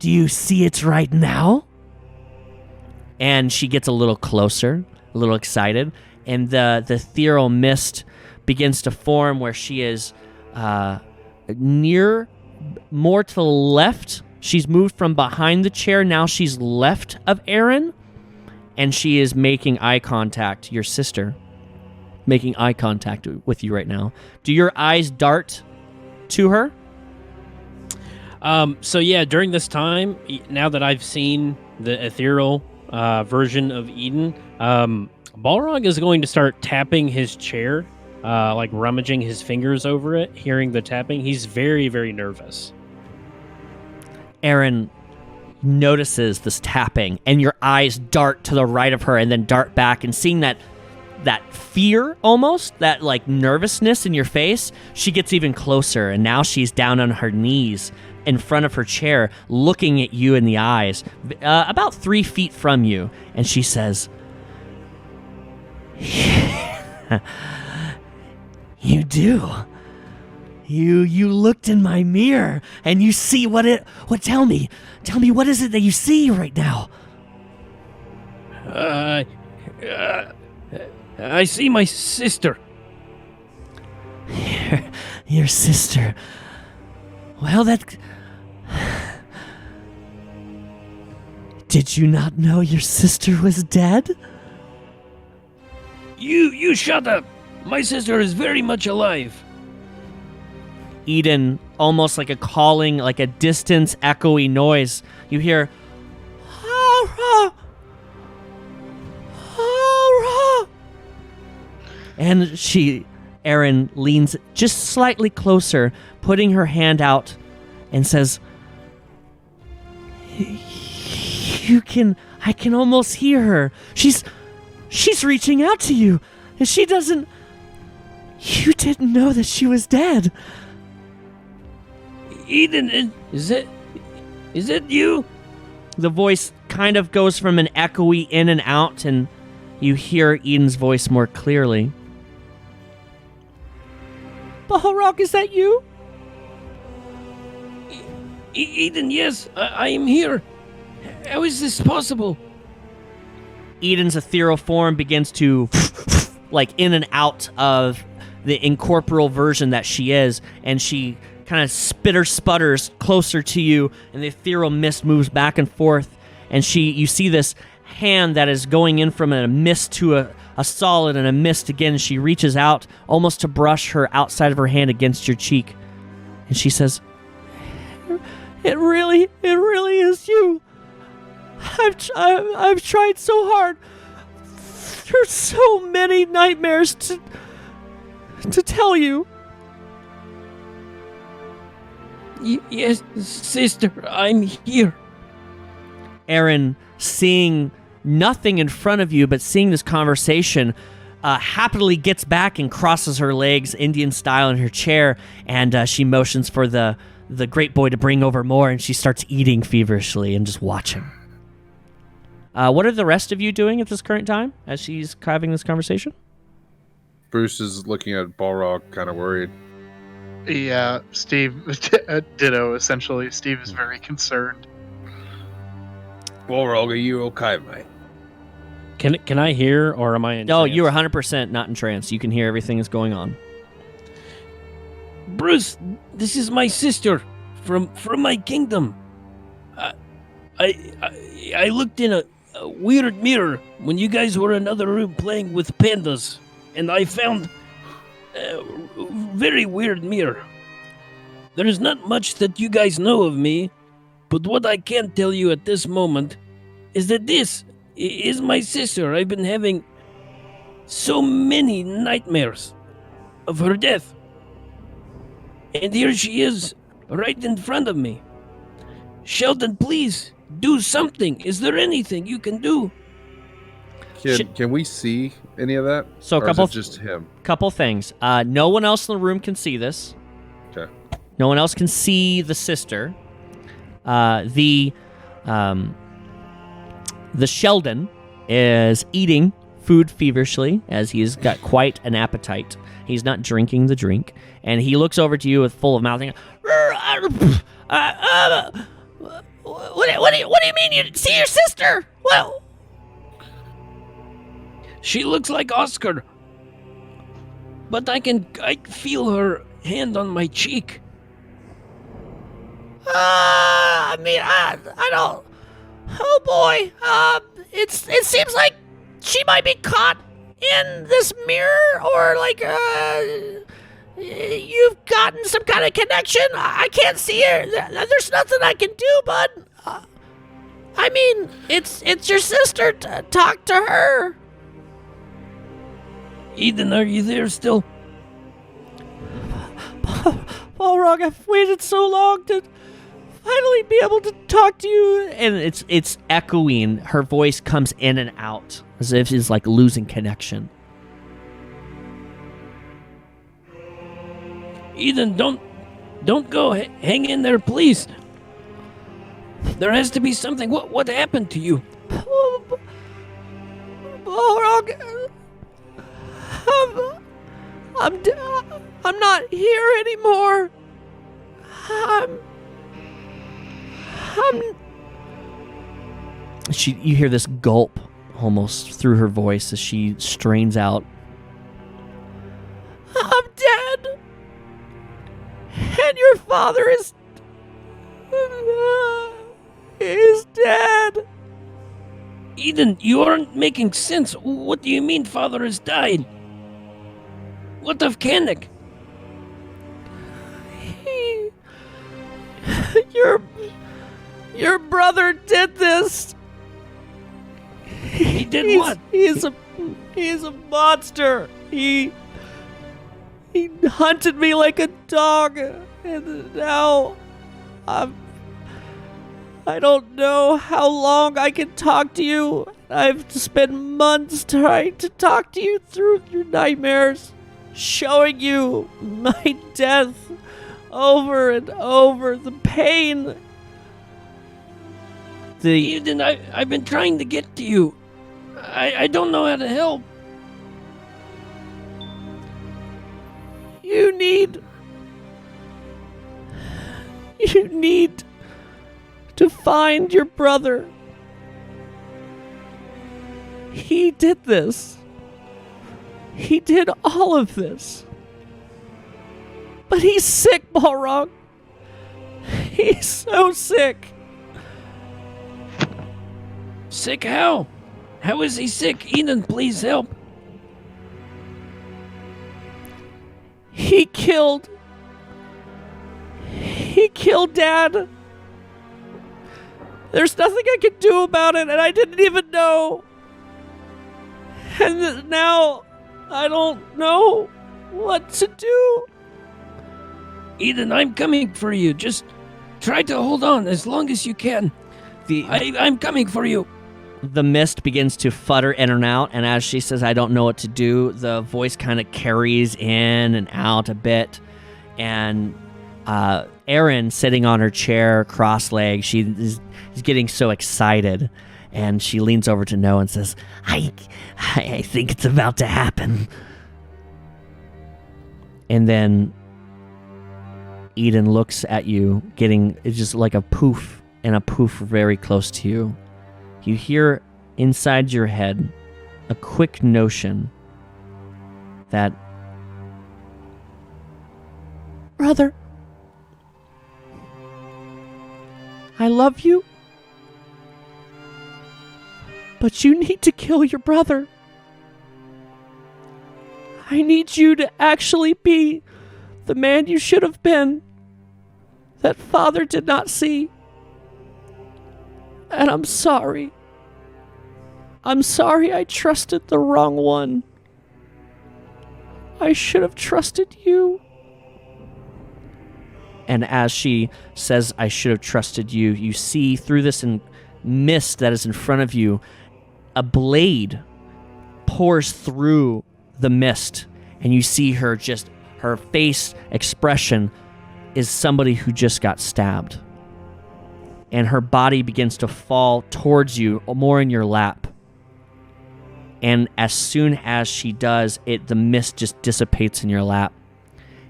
Speaker 1: you see it right now? And she gets a little closer, a little excited, and the ethereal mist begins to form where she is near, more to the left. She's moved from behind the chair. Now she's left of Aaron, and she is making eye contact, your sister, making eye contact with you right now. Do your eyes dart to her?
Speaker 2: So yeah, during this time, now that I've seen the ethereal version of Eden, Balrog is going to start tapping his chair, like rummaging his fingers over it, hearing the tapping. He's very, very nervous.
Speaker 1: Aaron notices this tapping, and your eyes dart to the right of her and then dart back, and seeing that fear almost, that like nervousness in your face, she gets even closer, and now she's down on her knees in front of her chair, looking at you in the eyes, about 3 feet from you, and she says, You do. You looked in my mirror and you see tell me what is it that you see right now?
Speaker 2: I see my sister.
Speaker 1: Your sister. Well, did you not know your sister was dead?
Speaker 2: You shut up. My sister is very much alive.
Speaker 1: Eden, almost like a calling, like a distant, echoey noise. You hear, Hara! Hara! And Erin leans just slightly closer, putting her hand out and says, I can almost hear her. She's reaching out to you, and she doesn't. You didn't know that she was dead.
Speaker 2: Eden, is it you?
Speaker 1: The voice kind of goes from an echoey in and out, and you hear Eden's voice more clearly. Balrog, is that you?
Speaker 2: Eden, yes, I am here. How is this possible?
Speaker 1: Eden's ethereal form begins to like in and out of the incorporeal version that she is, and she kind of sputters closer to you, and the ethereal mist moves back and forth, and you see this hand that is going in from a mist to a solid and a mist again. She reaches out almost to brush her outside of her hand against your cheek, and she says, It really is you. I've tried so hard through so many nightmares to tell you.
Speaker 2: Yes, sister, I'm here.
Speaker 1: Aaron, seeing nothing in front of you but seeing this conversation, happily gets back and crosses her legs Indian style in her chair, and she motions for the great boy to bring over more, and she starts eating feverishly and just watching. What are the rest of you doing at this current time as she's having this conversation?
Speaker 5: Bruce is looking at Balrog, kind of worried.
Speaker 4: Yeah, Steve, ditto, essentially. Steve is very concerned.
Speaker 5: Balrog, are you okay, mate?
Speaker 2: Can I hear, or am I in
Speaker 1: No,
Speaker 2: trance?
Speaker 1: you are 100% not in trance. You can hear everything that's going on.
Speaker 2: Bruce, this is my sister from my kingdom. I looked in a weird mirror when you guys were in another room playing with pandas, and I found a very weird mirror. There's not much that you guys know of me, but what I can tell you at this moment is that this is my sister. I've been having so many nightmares of her death. And here she is, right in front of me. Sheldon, please, do something. Is there anything you can do?
Speaker 5: Can we see any of that?
Speaker 1: So
Speaker 5: or is it just him?
Speaker 1: Couple things. No one else in the room can see this.
Speaker 5: Okay.
Speaker 1: No one else can see the sister. The Sheldon is eating food feverishly as he's got quite an appetite. He's not drinking the drink, and he looks over to you with full of mouth.
Speaker 3: What do you mean you see your sister? Well,
Speaker 2: She looks like Oscar, but I feel her hand on my cheek.
Speaker 3: I mean, I don't. Oh boy, it seems like she might be caught in this mirror, or like, you've gotten some kind of connection. I can't see her. There's nothing I can do, bud. I mean, it's your sister. Talk to her.
Speaker 2: Eden, are you there still?
Speaker 1: Balrog, I've waited so long to finally be able to talk to you. And it's echoing. Her voice comes in and out as if she's like losing connection.
Speaker 2: Eden, don't go. Hang in there, please. There has to be something. What happened to you?
Speaker 1: Balrog, I'm not here anymore. You hear this gulp almost through her voice as she strains out. I'm dead. And your father is dead.
Speaker 2: Eden, you aren't making sense. What do you mean father has died? What of Kanik?
Speaker 1: Your brother did this.
Speaker 2: He did what?
Speaker 1: He's a monster. He hunted me like a dog, and now I don't know how long I can talk to you. I've spent months trying to talk to you through your nightmares, showing you my death over and over, the pain.
Speaker 2: Eden, I've been trying to get to you. I don't know how to help.
Speaker 1: You need to find your brother. He did this. He did all of this. But he's sick, Balrog. He's so sick.
Speaker 2: Sick how? How is he sick? Eden, please help.
Speaker 1: He killed Dad. There's nothing I can do about it, and I didn't even know. And now I don't know what to do.
Speaker 2: Eden, I'm coming for you. Just try to hold on as long as you can. I'm coming for you.
Speaker 1: The mist begins to flutter in and out, and as she says, I don't know what to do, the voice kind of carries in and out a bit. And Erin, sitting on her chair, cross-legged, she's getting so excited. And she leans over to Noah and says, I think it's about to happen. And then Eden looks at you, it's just like a poof, and a poof very close to you. You hear inside your head a quick notion that, brother, I love you, but you need to kill your brother. I need you to actually be the man you should have been that father did not see. And I'm sorry. I'm sorry I trusted the wrong one. I should have trusted you. And as she says, I should have trusted you, you see through this mist that is in front of you, a blade pours through the mist, and you see her face expression is somebody who just got stabbed. And her body begins to fall towards you, more in your lap. And as soon as she does, the mist just dissipates in your lap.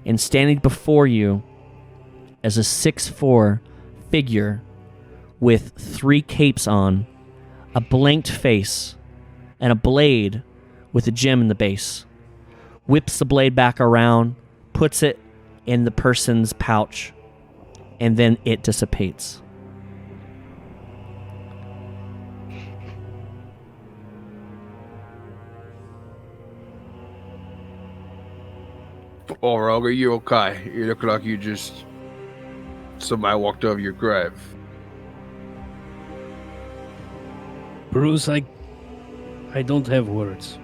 Speaker 1: And standing before you is a 6'4" figure with 3 capes on, a blanked face, and a blade with a gem in the base. Whips the blade back around, puts it in the person's pouch, and then it dissipates.
Speaker 5: Balrog, are you okay? You look like somebody walked over your grave.
Speaker 2: Bruce, I don't have words.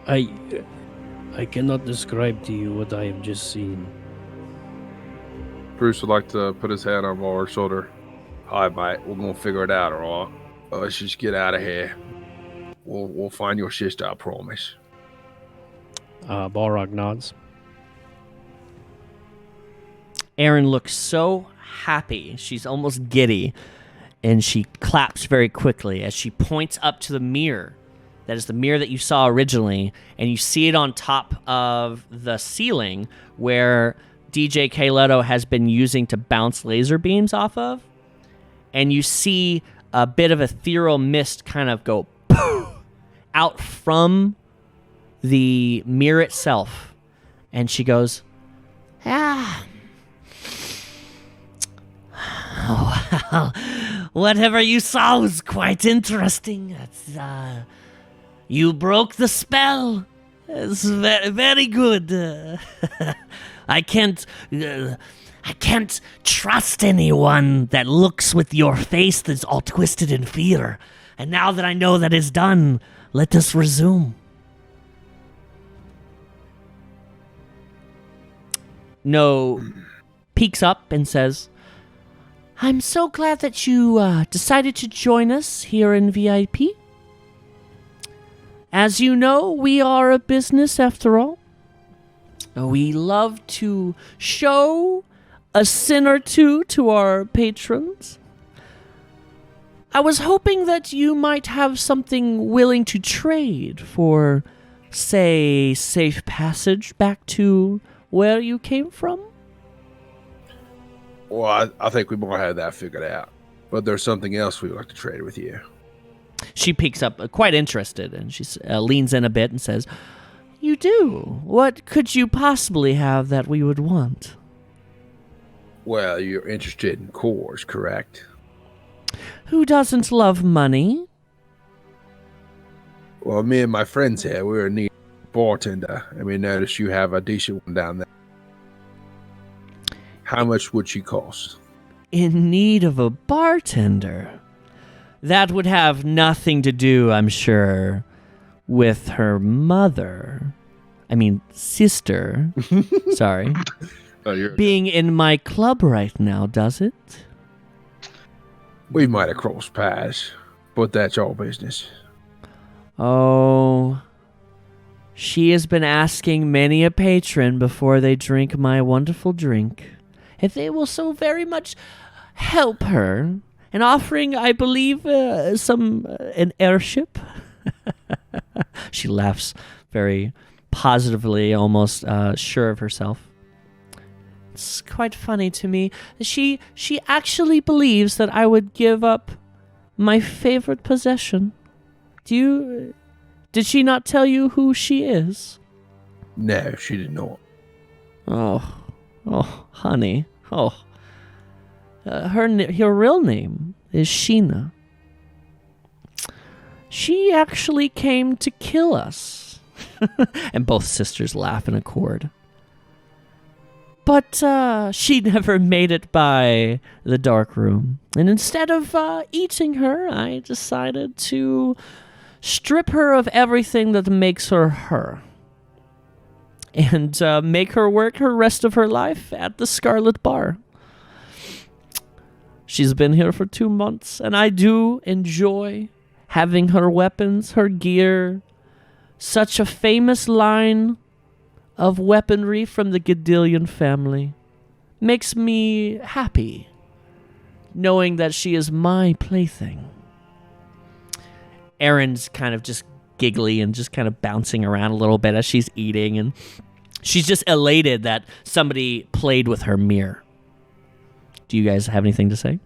Speaker 2: I cannot describe to you what I have just seen.
Speaker 5: Bruce would like to put his hand on Balrog's shoulder. Hi, mate. We're gonna figure it out, all right? Let's just get out of here. We'll find your sister, I promise.
Speaker 2: Balrog nods.
Speaker 1: Erin looks so happy. She's almost giddy. And she claps very quickly as she points up to the mirror. That is the mirror that you saw originally. And you see it on top of the ceiling where DJ Kaleto has been using to bounce laser beams off of. And you see a bit of ethereal mist kind of go out from the mirror itself. And she goes,
Speaker 3: Oh, well, whatever you saw was quite interesting. You broke the spell. It's very, very good. I can't trust anyone that looks with your face that's all twisted in fear. And now that I know that is done, let us resume.
Speaker 1: No peeks up and says, I'm so glad that you decided to join us here in VIP. As you know, we are a business after all. We love to show a sin or two to our patrons. I was hoping that you might have something willing to trade for, say, safe passage back to where you came from.
Speaker 5: Well, I think we might have that figured out. But there's something else we'd like to trade with you.
Speaker 1: She peeks up, quite interested, and she leans in a bit and says, You do? What could you possibly have that we would want?
Speaker 5: Well, you're interested in cores, correct?
Speaker 1: Who doesn't love money?
Speaker 5: Well, me and my friends here, we're in need of a bartender, and we noticed you have a decent one down there. How much would she cost?
Speaker 1: In need of a bartender? That would have nothing to do, I'm sure, with her mother. I mean, sister. Sorry. Being in my club right now, does it?
Speaker 5: We might have crossed paths, but that's our business.
Speaker 1: Oh, she has been asking many a patron before they drink my wonderful drink if they will so very much help her, and offering, I believe, an airship. She laughs very positively, almost sure of herself. It's quite funny to me. She actually believes that I would give up my favorite possession. Did she not tell you who she is?
Speaker 5: No, she did not.
Speaker 1: Oh, honey. Oh. Her real name is Sheena. She actually came to kill us. And both sisters laugh in accord. But she never made it by the dark room. And instead of eating her, I decided to strip her of everything that makes her her. And make her work her rest of her life at the Scarlet Bar. She's been here for 2 months, and I do enjoy having her weapons, her gear, such a famous line of weaponry from the Gadillion family, makes me happy, knowing that she is my plaything. Erin's kind of just giggly and just kind of bouncing around a little bit as she's eating, and she's just elated that somebody played with her mirror. Do you guys have anything to say?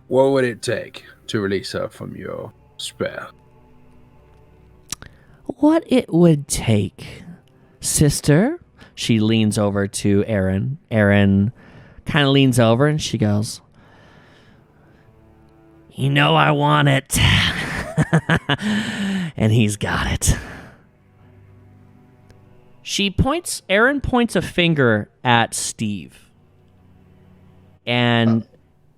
Speaker 5: What would it take to release her from your spell?
Speaker 1: What it would take, sister? She leans over to Erin. Erin kind of leans over and she goes, "You know I want it." And he's got it. Erin points a finger at Steve. And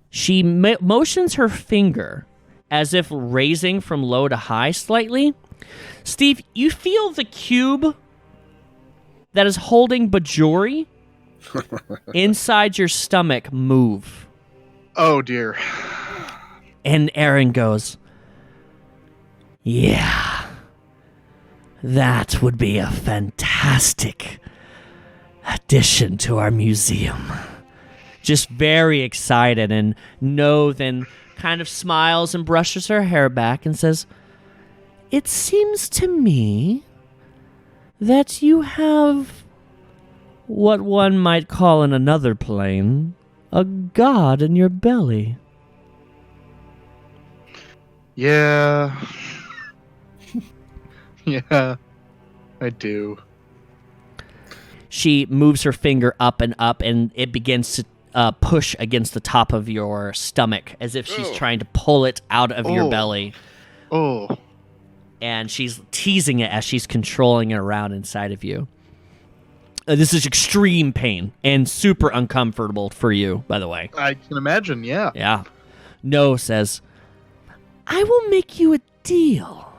Speaker 1: she motions her finger as if raising from low to high slightly. Steve, you feel the cube that is holding Bajori inside your stomach move.
Speaker 4: Oh, dear.
Speaker 1: And Erin goes, "Yeah, that would be a fantastic addition to our museum." Just very excited, and No then kind of smiles and brushes her hair back and says, "It seems to me that you have what one might call in another plane a god in your belly."
Speaker 4: Yeah. Yeah, I do.
Speaker 1: She moves her finger up, and it begins to push against the top of your stomach as if she's trying to pull it out of your belly.
Speaker 4: Oh.
Speaker 1: And she's teasing it as she's controlling it around inside of you. This is extreme pain and super uncomfortable for you, by the way.
Speaker 4: I can imagine, yeah.
Speaker 1: Yeah. No says, "I will make you a deal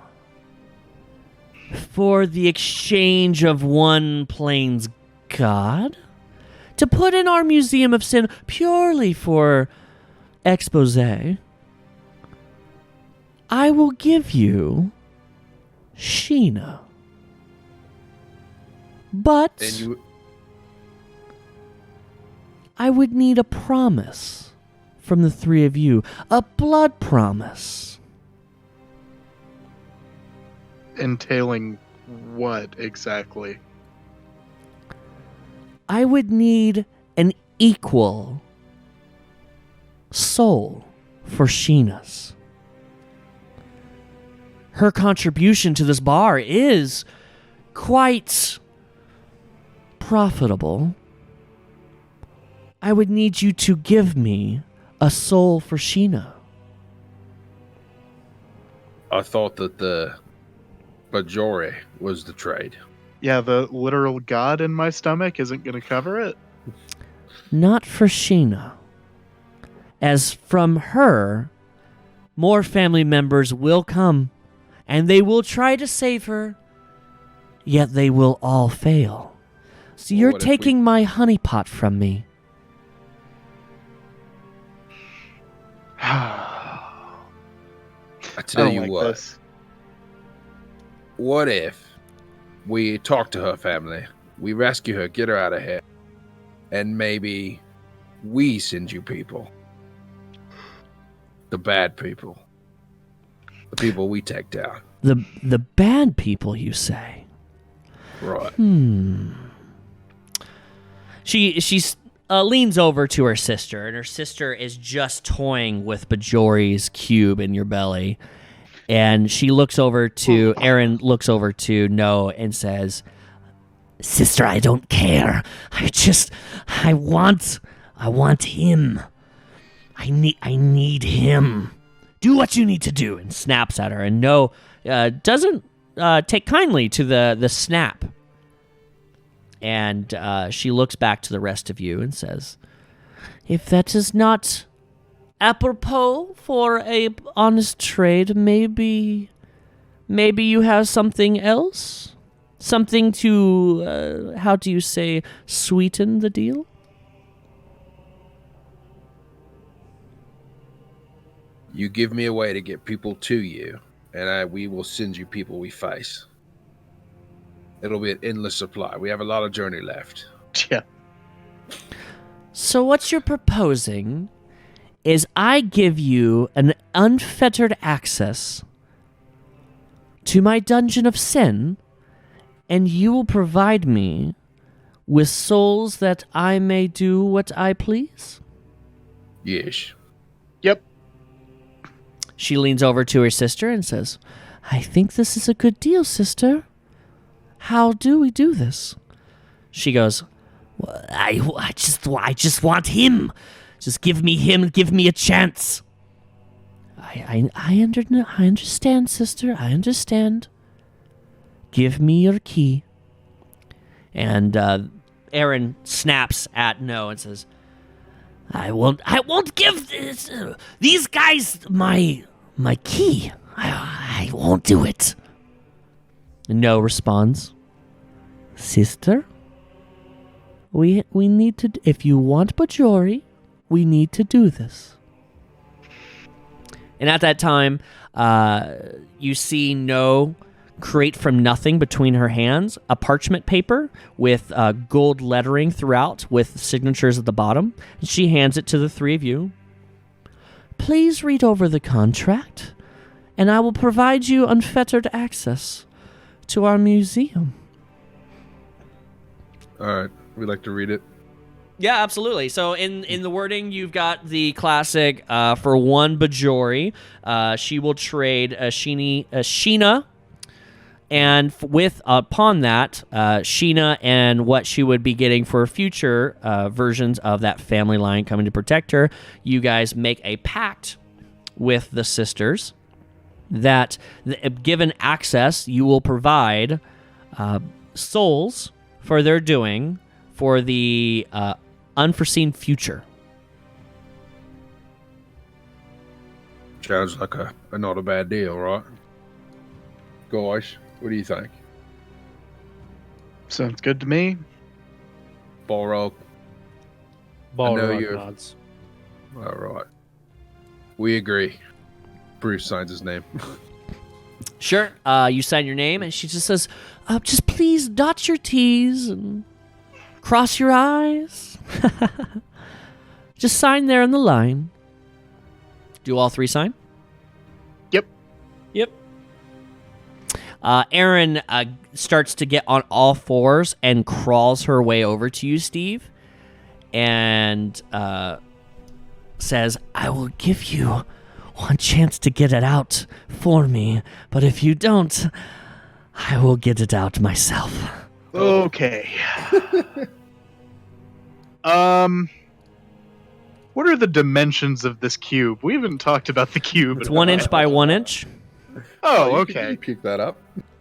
Speaker 1: for the exchange of one plane's god to put in our Museum of Sin purely for expose. I will give you Sheena. But I would need a promise from the three of you. A blood promise."
Speaker 4: Entailing what exactly?
Speaker 1: I would need an equal soul for Sheena's. Her contribution to this bar is quite profitable. I would need you to give me a soul for Sheena.
Speaker 5: I thought that the Bajori was the trade.
Speaker 4: Yeah, the literal god in my stomach isn't going to cover it?
Speaker 1: Not for Sheena. As from her, more family members will come, and they will try to save her, yet they will all fail. So you're taking my honeypot from me.
Speaker 5: I tell you what.
Speaker 4: This.
Speaker 5: What if we talk to her family, we rescue her, get her out of here, and maybe we send you people. The bad people. The people we take down.
Speaker 1: The bad people, you say?
Speaker 5: Right.
Speaker 1: She leans over to her sister, and her sister is just toying with Bajori's cube in your belly. And she looks over to, Erin looks over to No and says, "Sister, I don't care. I want him. I need him. Do what you need to do," and snaps at her. And No doesn't take kindly to the snap. And she looks back to the rest of you and says, "If that is not apropos for a honest trade, maybe you have something else? Something to, how do you say, sweeten the deal?"
Speaker 5: You give me a way to get people to you, and we will send you people we face. It'll be an endless supply. We have a lot of journey left.
Speaker 4: Yeah.
Speaker 1: So what you're proposing is I give you an unfettered access to my dungeon of sin, and you will provide me with souls that I may do what I please?
Speaker 5: Yes.
Speaker 4: Yep.
Speaker 1: She leans over to her sister and says, I think this is a good deal, sister. How do we do this? She goes, well, I just want him. Just give me him. Give me a chance. I understand, sister. I understand. Give me your key. And Aaron snaps at No and says, I won't give these guys my key. I won't do it. No responds. Sister, we need to, if you want Bajori, we need to do this. And at that time, you see No create from nothing between her hands a parchment paper with gold lettering throughout with signatures at the bottom. And she hands it to the three of you. Please read over the contract, and I will provide you unfettered access to our museum.
Speaker 5: All right. We'd like to read it.
Speaker 1: Yeah, absolutely. So in the wording, you've got the classic for one Bajori. She will trade Sheena, and upon that, Sheena and what she would be getting for future versions of that family line coming to protect her. You guys make a pact with the sisters that, given access, you will provide souls for their doing for the unforeseen future.
Speaker 5: Sounds like a not a bad deal, right? Gosh, what do you think?
Speaker 4: Sounds good to me.
Speaker 5: Balrog.
Speaker 2: Balrog nods.
Speaker 5: All right. We agree. Bruce signs his name.
Speaker 1: Sure. You sign your name, and she just says, just please dot your T's and cross your I's. Just sign there in the line. Do all three sign?
Speaker 4: Yep.
Speaker 1: Erin starts to get on all fours and crawls her way over to you, Steve, and says, I will give you one chance to get it out for me, but if you don't, I will get it out myself.
Speaker 4: Okay. What are the dimensions of this cube? We haven't talked about the cube.
Speaker 1: It's 1 inch by 1 inch.
Speaker 4: Oh,
Speaker 5: You
Speaker 4: okay.
Speaker 5: pick that up.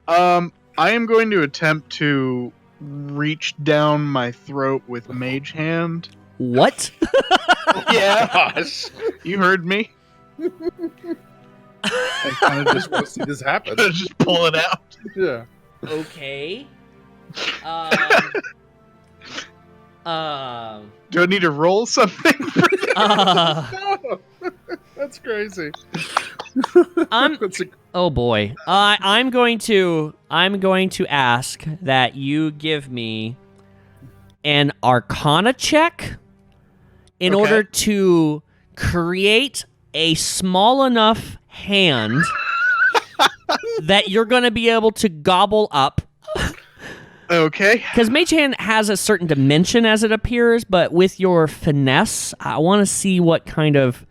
Speaker 4: I am going to attempt to reach down my throat with Mage Hand.
Speaker 1: What?
Speaker 4: Yeah,
Speaker 5: Gosh.
Speaker 4: you heard me.
Speaker 5: I kind of just want to see this happen.
Speaker 4: Just pull it out.
Speaker 5: Yeah.
Speaker 1: Okay.
Speaker 4: Do I need to roll something?
Speaker 5: No. That's crazy. That's a-
Speaker 1: Oh boy. I'm going to ask that you give me an Arcana check in
Speaker 4: Okay.
Speaker 1: order to create a small enough hand that you're going to be able to gobble up.
Speaker 4: Okay.
Speaker 1: Because Mage Hand has a certain dimension as it appears, but with your finesse, I want to see what kind of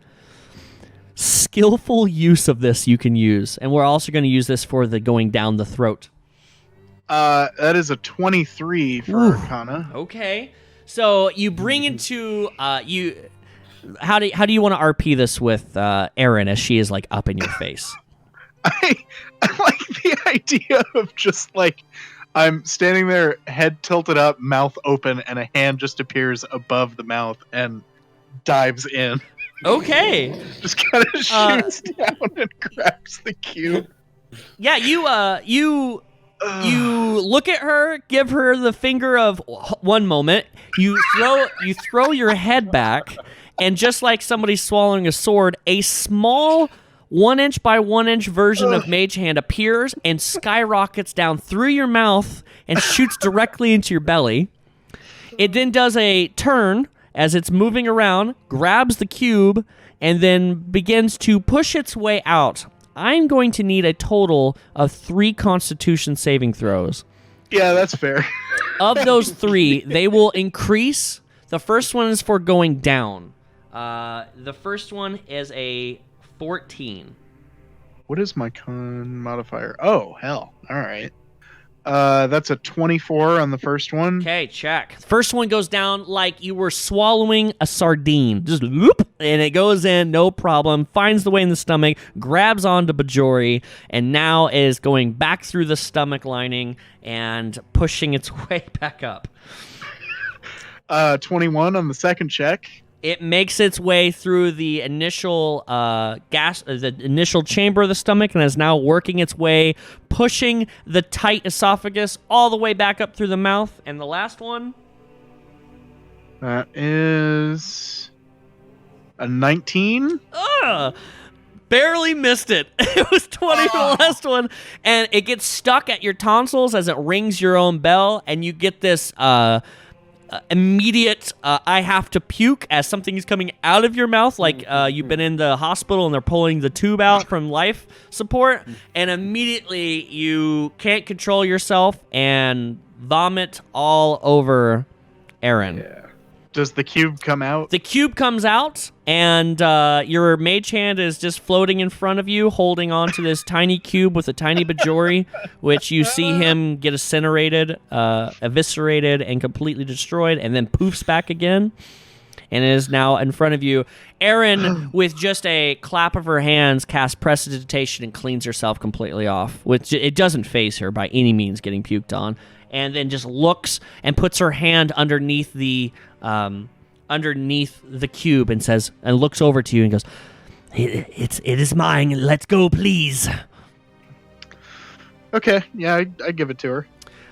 Speaker 1: skillful use of this you can use. And we're also going to use this for the going down the throat.
Speaker 4: That is a 23 for
Speaker 1: Ooh.
Speaker 4: Arcana.
Speaker 1: Okay. So you bring into you. How do you want to RP this with Erin as she is like up in your face?
Speaker 4: I like the idea of just like I'm standing there, head tilted up, mouth open, and a hand just appears above the mouth and dives in.
Speaker 1: Okay.
Speaker 4: Just kind of shoots down and grabs the cube.
Speaker 1: Yeah, you look at her, give her the finger of one moment. You throw your head back, And just like somebody swallowing a sword, a small 1 inch by 1 inch version of Mage Hand appears and skyrockets down through your mouth and shoots directly into your belly. It then does a turn as it's moving around, grabs the cube, and then begins to push its way out. I'm going to need a total of 3 Constitution saving throws.
Speaker 4: Yeah, that's fair.
Speaker 1: Of those 3, they will increase. The first one is for going down. The first one is a 14.
Speaker 4: What is my con modifier? Oh, hell. All right. That's a 24 on the first one.
Speaker 1: Okay, check. First one goes down like you were swallowing a sardine. Just whoop, and it goes in, no problem, finds the way in the stomach, grabs onto Bajori, and now is going back through the stomach lining and pushing its way back up.
Speaker 4: 21 on the second check.
Speaker 1: It makes its way through the initial the initial chamber of the stomach and is now working its way, pushing the tight esophagus all the way back up through the mouth. And the last one?
Speaker 4: That is a 19.
Speaker 1: Barely missed it. It was 20 for the last one. And it gets stuck at your tonsils as it rings your own bell, and you get this immediate I have to puke as something is coming out of your mouth, like you've been in the hospital and they're pulling the tube out from life support, and immediately you can't control yourself and vomit all over Aaron.
Speaker 5: Yeah.
Speaker 4: Does the cube come out?
Speaker 1: The cube comes out, and your mage hand is just floating in front of you, holding on to this tiny cube with a tiny Bajori, which you see him get incinerated, eviscerated, and completely destroyed, and then poofs back again, and it is now in front of you. Erin, with just a clap of her hands, casts Prestidigitation and cleans herself completely off, which it doesn't faze her by any means getting puked on, and then just looks and puts her hand underneath the cube and says, and looks over to you and goes, "It is mine. Let's go, please."
Speaker 4: Okay, yeah, I give it to her.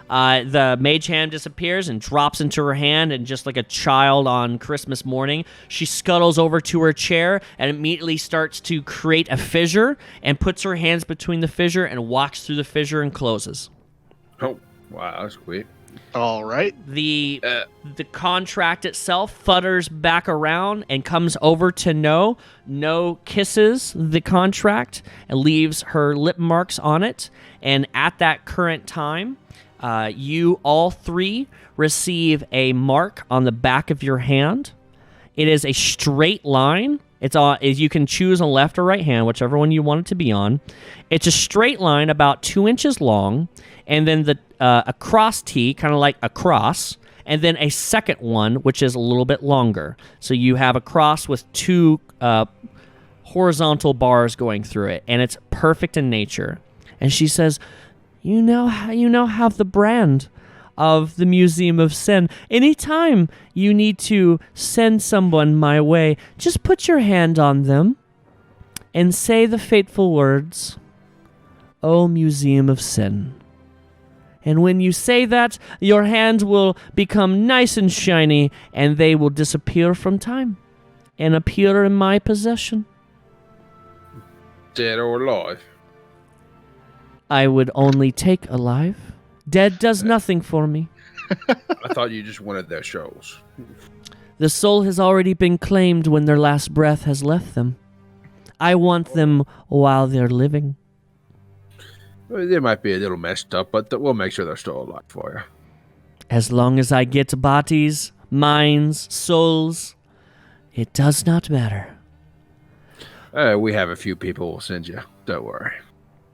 Speaker 1: The mage hand disappears and drops into her hand, and just like a child on Christmas morning, she scuttles over to her chair and immediately starts to create a fissure and puts her hands between the fissure and walks through the fissure and closes.
Speaker 5: Oh, wow, that's quick.
Speaker 4: All right.
Speaker 1: The contract itself futters back around and comes over to No. No kisses the contract and leaves her lip marks on it. And at that current time, you all 3 receive a mark on the back of your hand. It is a straight line. You can choose on left or right hand, whichever one you want it to be on. It's a straight line about 2 inches long, and then a cross T, kind of like a cross, and then a second one, which is a little bit longer. So you have a cross with 2 horizontal bars going through it, and it's perfect in nature. And she says, "You now have the brand of the Museum of Sin. Anytime you need to send someone my way, just put your hand on them and say the fateful words, 'O Museum of Sin.' And when you say that, your hand will become nice and shiny, and they will disappear from time and appear in my possession."
Speaker 5: Dead or alive?
Speaker 1: I would only take alive. Dead does nothing for me.
Speaker 5: I thought you just wanted their souls.
Speaker 1: The soul has already been claimed when their last breath has left them. I want them while they're living.
Speaker 5: Well, they might be a little messed up, but we'll make sure they're still alive for you.
Speaker 1: As long as I get bodies, minds, souls, it does not matter.
Speaker 5: We have a few people we'll send you. Don't worry.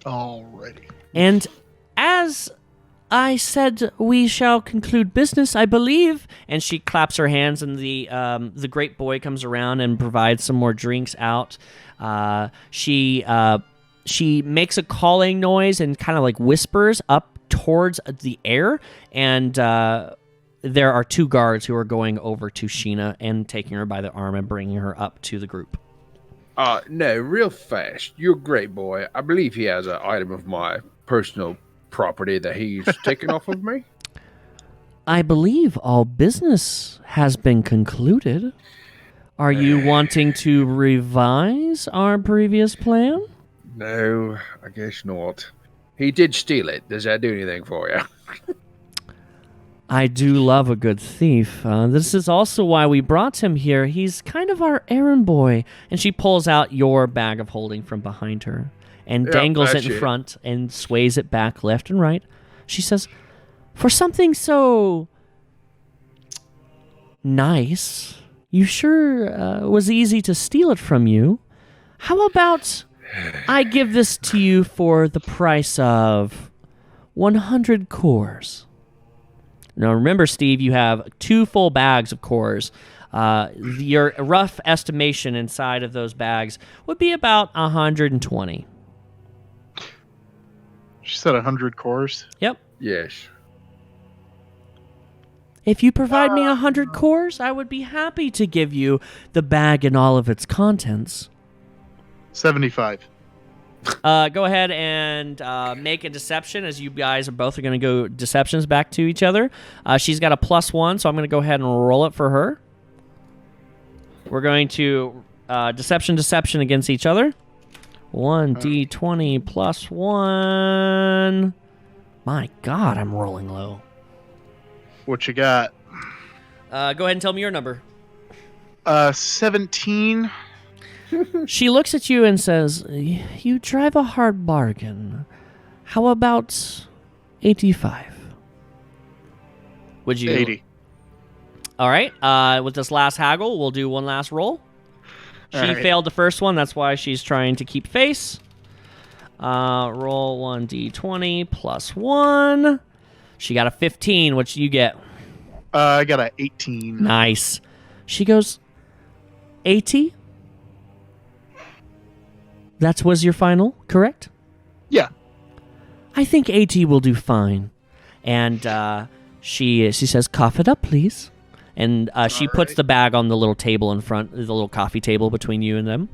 Speaker 4: Alrighty.
Speaker 1: And as I said, we shall conclude business, I believe. And she claps her hands, and the great boy comes around and provides some more drinks out. She makes a calling noise and kind of like whispers up towards the air, and there are 2 guards who are going over to Sheena and taking her by the arm and bringing her up to the group.
Speaker 5: No, real fast. You're a great boy. I believe he has an item of my personal property that he's taken off of me.
Speaker 1: I believe all business has been concluded. Are you wanting to revise our previous plan?
Speaker 5: No, I guess not. He did steal it. Does that do anything for you?
Speaker 1: I do love a good thief. This is also why we brought him here. He's kind of our errand boy. And she pulls out your bag of holding from behind her and dangles it in front and sways it back left and right. She says, for something so nice, you sure was easy to steal it from you. How about I give this to you for the price of 100 cores? Now, remember, Steve, you have 2 full bags of cores. Your rough estimation inside of those bags would be about 120.
Speaker 4: She said 100 cores.
Speaker 1: Yep.
Speaker 5: Yes.
Speaker 1: If you provide me 100 cores, I would be happy to give you the bag and all of its contents.
Speaker 4: 75.
Speaker 1: Go ahead and make a deception, as you guys are both going to go deceptions back to each other. She's got a +1, so I'm going to go ahead and roll it for her. We're going to deception against each other. 1d20 +1. My God, I'm rolling low.
Speaker 4: What you got?
Speaker 1: Go ahead and tell me your number.
Speaker 4: 17.
Speaker 1: She looks at you and says, you drive a hard bargain. How about 85? Would you?
Speaker 4: 80.
Speaker 1: All right. With this last haggle, we'll do one last roll. She
Speaker 4: All right.
Speaker 1: failed the first one. That's why she's trying to keep face. Roll 1d20 +1. She got a 15. What you get?
Speaker 4: I got a 18.
Speaker 1: Nice. She goes, 80? That was your final, correct?
Speaker 4: Yeah.
Speaker 1: I think 80 will do fine. And she says, cough it up, please. And she puts the bag on the little table in front, the little coffee table between you and them.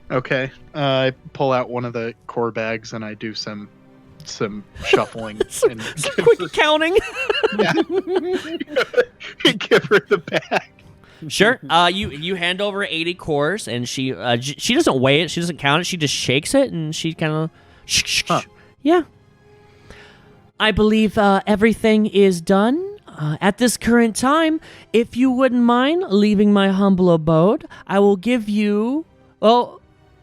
Speaker 4: Okay. I pull out one of the core bags and I do some shuffling.
Speaker 1: Some quick counting.
Speaker 4: Yeah. Give her the bag.
Speaker 1: Sure. You hand over 80 cores, and she doesn't weigh it. She doesn't count it. She just shakes it, and she kind of... Yeah. I believe everything is done. At this current time, if you wouldn't mind leaving my humble abode, I will give you... Oh,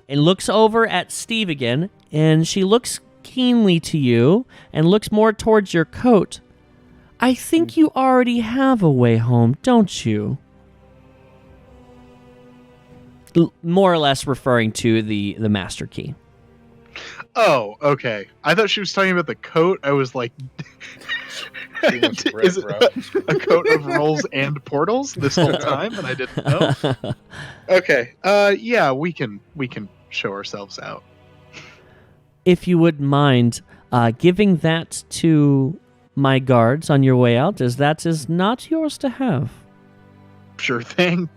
Speaker 1: and looks over at Steve again, and she looks keenly to you and looks more towards your coat. I think you already have a way home, don't you? More or less referring to the master key.
Speaker 4: Oh, okay. I thought she was talking about the coat. I was like, is it a coat of rolls and portals this whole time? And I didn't know. Okay. Yeah, we can show ourselves out.
Speaker 1: If you wouldn't mind giving that to my guards on your way out, as that is not yours to have.
Speaker 4: Sure thing.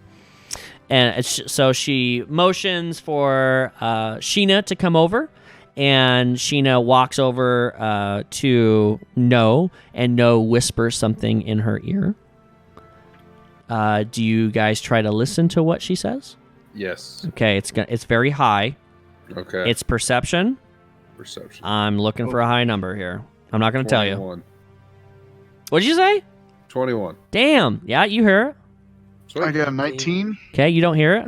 Speaker 1: And so she motions for Sheena to come over, and Sheena walks over to No, and No whispers something in her ear. Do you guys try to listen to what she says?
Speaker 5: Yes.
Speaker 1: Okay, it's very high.
Speaker 5: Okay.
Speaker 1: It's perception.
Speaker 5: Perception.
Speaker 1: I'm looking for a high number here. I'm not going to tell you.
Speaker 5: 21.
Speaker 1: What did you say?
Speaker 5: 21.
Speaker 1: Damn. Yeah, you hear it.
Speaker 4: I got a 19.
Speaker 1: Okay, you don't hear it.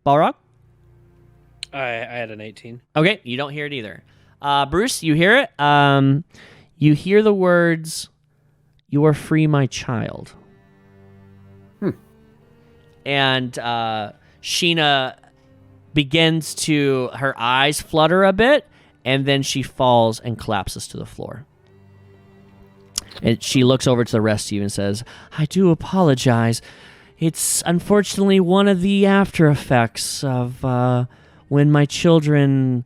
Speaker 1: Balrog?
Speaker 2: I had an 18.
Speaker 1: Okay, you don't hear it either. Bruce, you hear it. You hear the words, "You are free, my child." And Sheena begins to, her eyes flutter a bit, and then she falls and collapses to the floor. And she looks over to the rest of you and says, I do apologize. It's unfortunately one of the after effects of when my children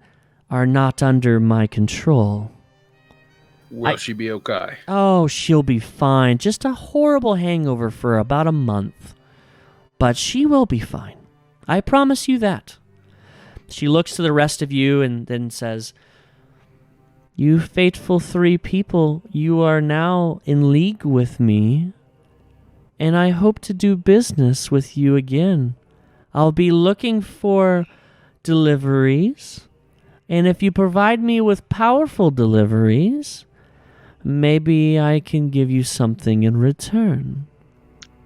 Speaker 1: are not under my control.
Speaker 5: Will she be okay?
Speaker 1: Oh, she'll be fine. Just a horrible hangover for about a month. But she will be fine. I promise you that. She looks to the rest of you and then says, you fateful 3 people, you are now in league with me. and I hope to do business with you again. I'll be looking for deliveries, and if you provide me with powerful deliveries, maybe I can give you something in return.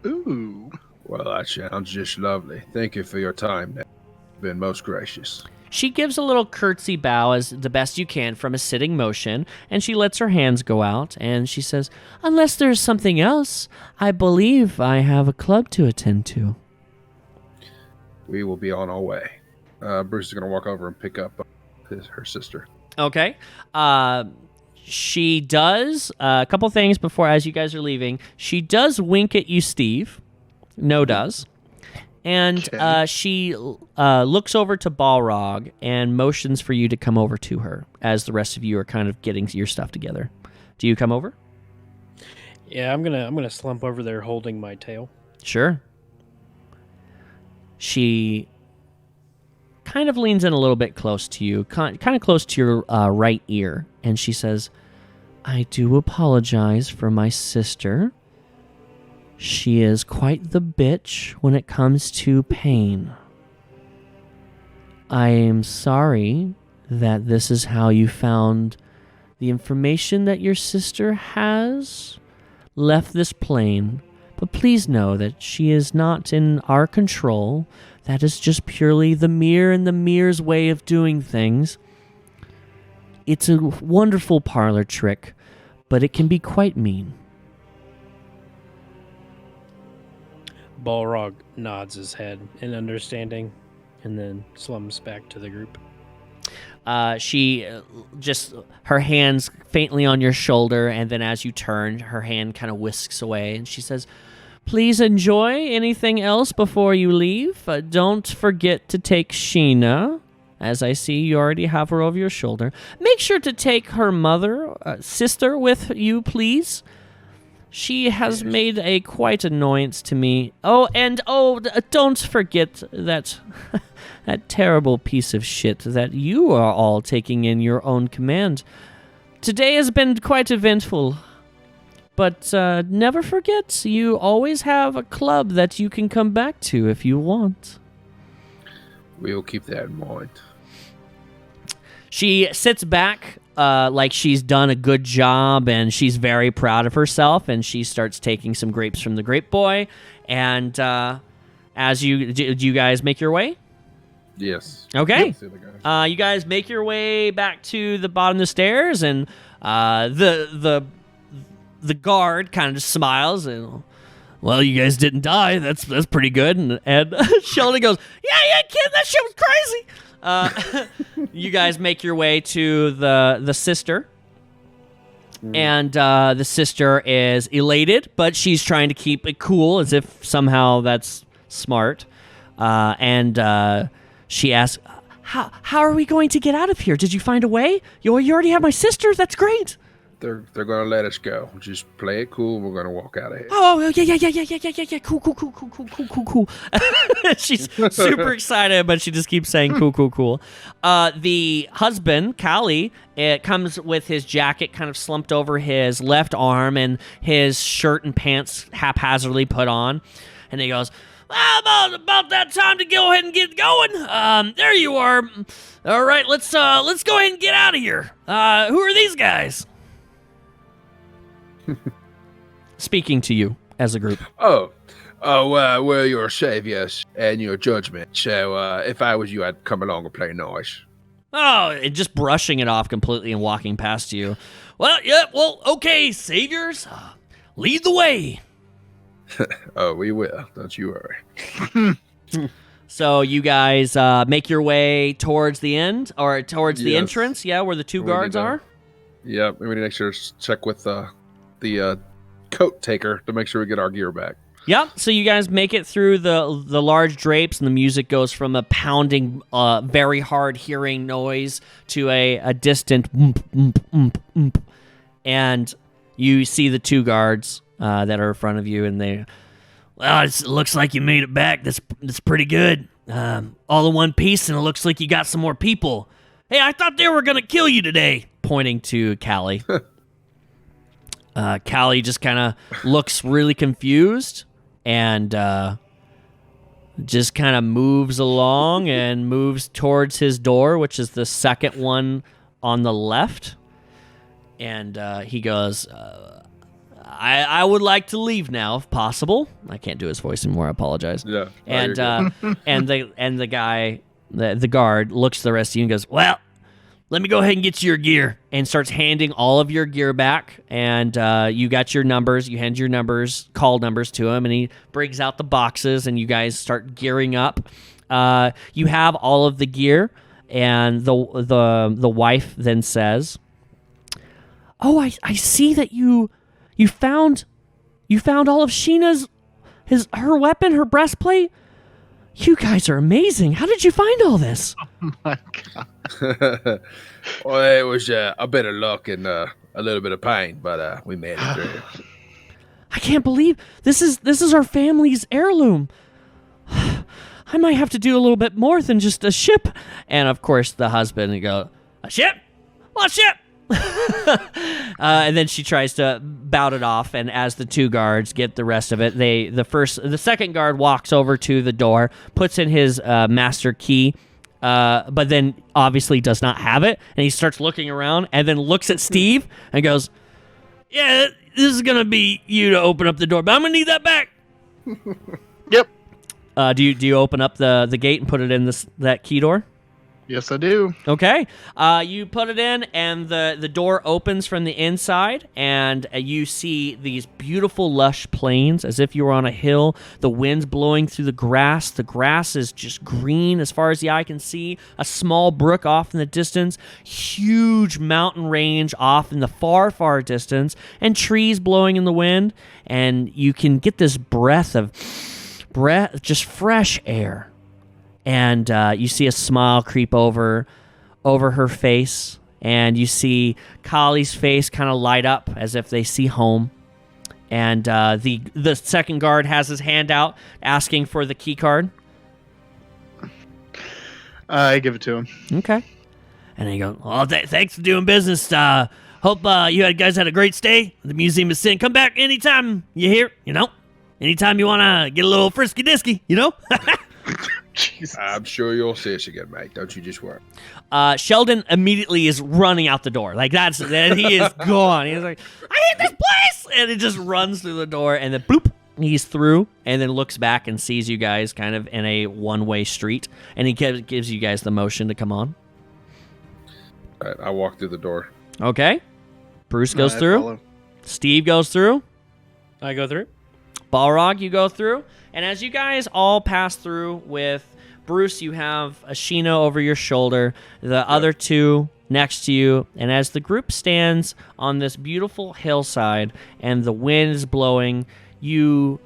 Speaker 4: Ooh.
Speaker 5: Well, that sounds just lovely. Thank you for your time. You've been most gracious.
Speaker 1: She gives a little curtsy bow as the best you can from a sitting motion, and she lets her hands go out, and she says, unless there's something else, I believe I have a club to attend to.
Speaker 5: We will be on our way. Bruce is going to walk over and pick up her sister.
Speaker 1: Okay. She does a couple things before, as you guys are leaving. She does wink at you, Steve. No does. And she looks over to Balrog and motions for you to come over to her as the rest of you are kind of getting your stuff together. Do you come over?
Speaker 2: Yeah, I'm gonna slump over there holding my tail.
Speaker 1: Sure. She kind of leans in a little bit close to you, kind of close to your right ear, and she says, I do apologize for my sister. She is quite the bitch when it comes to pain. I am sorry that this is how you found the information that your sister has left this plane, but please know that she is not in our control. That is just purely the mirror and the mirror's way of doing things. It's a wonderful parlor trick, but it can be quite mean.
Speaker 2: Balrog nods his head in understanding and then slumps back to the group.
Speaker 1: She just, her hands faintly on your shoulder, and then as you turn, her hand kind of whisks away, and she says, please enjoy anything else before you leave. Don't forget to take Sheena. As I see, you already have her over your shoulder. Make sure to take her sister with you, please. She has made a quite annoyance to me. Don't forget that that terrible piece of shit that you are all taking in your own command. Today has been quite eventful, but never forget, you always have a club that you can come back to if you want.
Speaker 5: We'll keep that in mind.
Speaker 1: She sits back like she's done a good job, and she's very proud of herself, and she starts taking some grapes from the grape boy. And as do you guys make your way?
Speaker 5: Yes.
Speaker 1: Okay.
Speaker 5: Yep.
Speaker 1: You guys make your way back to the bottom of the stairs, and the guard kind of just smiles and, well, you guys didn't die. That's pretty good. And Sheldon goes, yeah, kid, that shit was crazy. You guys make your way to the sister, and the sister is elated, but she's trying to keep it cool, as if somehow that's smart. And she asks, "How are we going to get out of here? Did you find a way? You already have my sister. That's great."
Speaker 5: They're gonna let us go. Just play it cool. We're gonna walk out of here.
Speaker 1: Oh yeah. Cool. She's super excited, but she just keeps saying cool. The husband, Callie, comes with his jacket kind of slumped over his left arm and his shirt and pants haphazardly put on, and he goes, about that time to go ahead and get going. There you are. All right, let's go ahead and get out of here. Who are these guys? Speaking to you as a group.
Speaker 5: We're your saviors and your judgment. So if I was you, I'd come along and play nice.
Speaker 1: Oh, and just brushing it off completely and walking past you. Well, okay, saviors, lead the way.
Speaker 5: Oh, we will. Don't you worry.
Speaker 1: So you guys make your way towards the end, or towards the entrance, where the two guards are?
Speaker 5: Yep, we need to make sure to check with the coat taker to make sure we get our gear back.
Speaker 1: Yep, so you guys make it through the large drapes, and the music goes from a pounding, very hard-hearing noise to a distant and you see the two guards that are in front of you, and they... Well, it looks like you made it back. That's pretty good. All in one piece, and it looks like you got some more people. Hey, I thought they were going to kill you today, pointing to Callie. Callie just kind of looks really confused, and just kind of moves along and moves towards his door, which is the second one on the left. And he goes, I would like to leave now, if possible. I can't do his voice anymore. I apologize.
Speaker 5: Yeah.
Speaker 1: And and the guy, the guard, looks at the rest of you and goes, well, let me go ahead and get you your gear, and starts handing all of your gear back. And you got your numbers. You hand your numbers, call numbers to him, and he brings out the boxes, and you guys start gearing up. You have all of the gear, and the wife then says, "Oh, I see that you found all of Sheena's her weapon, her breastplate. You guys are amazing. How did you find all this?"
Speaker 4: Oh my god.
Speaker 5: Well, it was a bit of luck and a little bit of pain, but we made it through.
Speaker 1: I can't believe this is our family's heirloom. I might have to do a little bit more than just a ship. And of course, the husband would go, "A ship? What ship?" And then she tries to bout it off, and as the two guards get the rest of it, the second guard walks over to the door, puts in his master key, but then obviously does not have it, and he starts looking around, and then looks at Steve and goes, "Yeah, this is gonna be you to open up the door, but I'm gonna need that back."
Speaker 4: Yep.
Speaker 1: Do you open up the gate and put it in that key door?
Speaker 4: Yes, I do.
Speaker 1: Okay. You put it in, and the door opens from the inside, and you see these beautiful, lush plains, as if you were on a hill. The wind's blowing through the grass. The grass is just green as far as the eye can see. A small brook off in the distance. Huge mountain range off in the far, far distance, and trees blowing in the wind. And you can get this breath, just fresh air. And you see a smile creep over her face, and you see Kali's face kind of light up as if they see home. And the second guard has his hand out, asking for the key card.
Speaker 4: I give it to him.
Speaker 1: Okay.
Speaker 3: And they go, "Well, thanks for doing business. Hope you guys had a great stay at the Museum of Sin. Come back anytime you're here, Anytime you want to get a little frisky-disky,
Speaker 4: Jesus.
Speaker 5: I'm sure you'll see us again, mate. Don't you just worry.
Speaker 1: Sheldon immediately is running out the door. He is gone. He's like, "I hate this place!" And it just runs through the door, and then bloop, he's through, and then looks back and sees you guys kind of in a one-way street, and he gives you guys the motion to come on.
Speaker 5: All right, I walk through the door.
Speaker 1: Okay. Bruce goes
Speaker 4: I
Speaker 1: through.
Speaker 4: follow.
Speaker 1: Steve goes through.
Speaker 2: I go through.
Speaker 1: Balrog, you go through. And as you guys all pass through with Bruce, you have Ashina over your shoulder, the other two next to you. And as the group stands on this beautiful hillside and the wind is blowing, you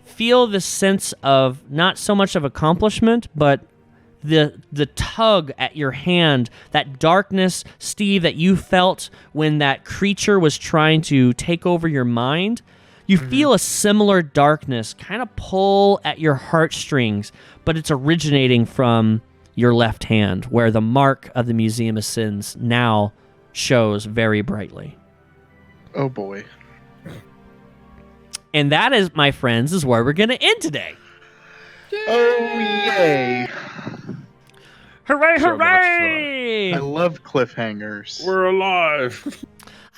Speaker 1: feel the sense of not so much of accomplishment, but the tug at your hand, that darkness, Steve, that you felt when that creature was trying to take over your mind. You feel a similar darkness kind of pull at your heartstrings, but it's originating from your left hand, where the mark of the Museum of Sins now shows very brightly.
Speaker 4: Oh boy.
Speaker 1: And that is, my friends, is where we're going to end today.
Speaker 4: Oh yay.
Speaker 1: Hooray,
Speaker 5: So much
Speaker 1: hooray!
Speaker 4: I love cliffhangers.
Speaker 5: We're alive.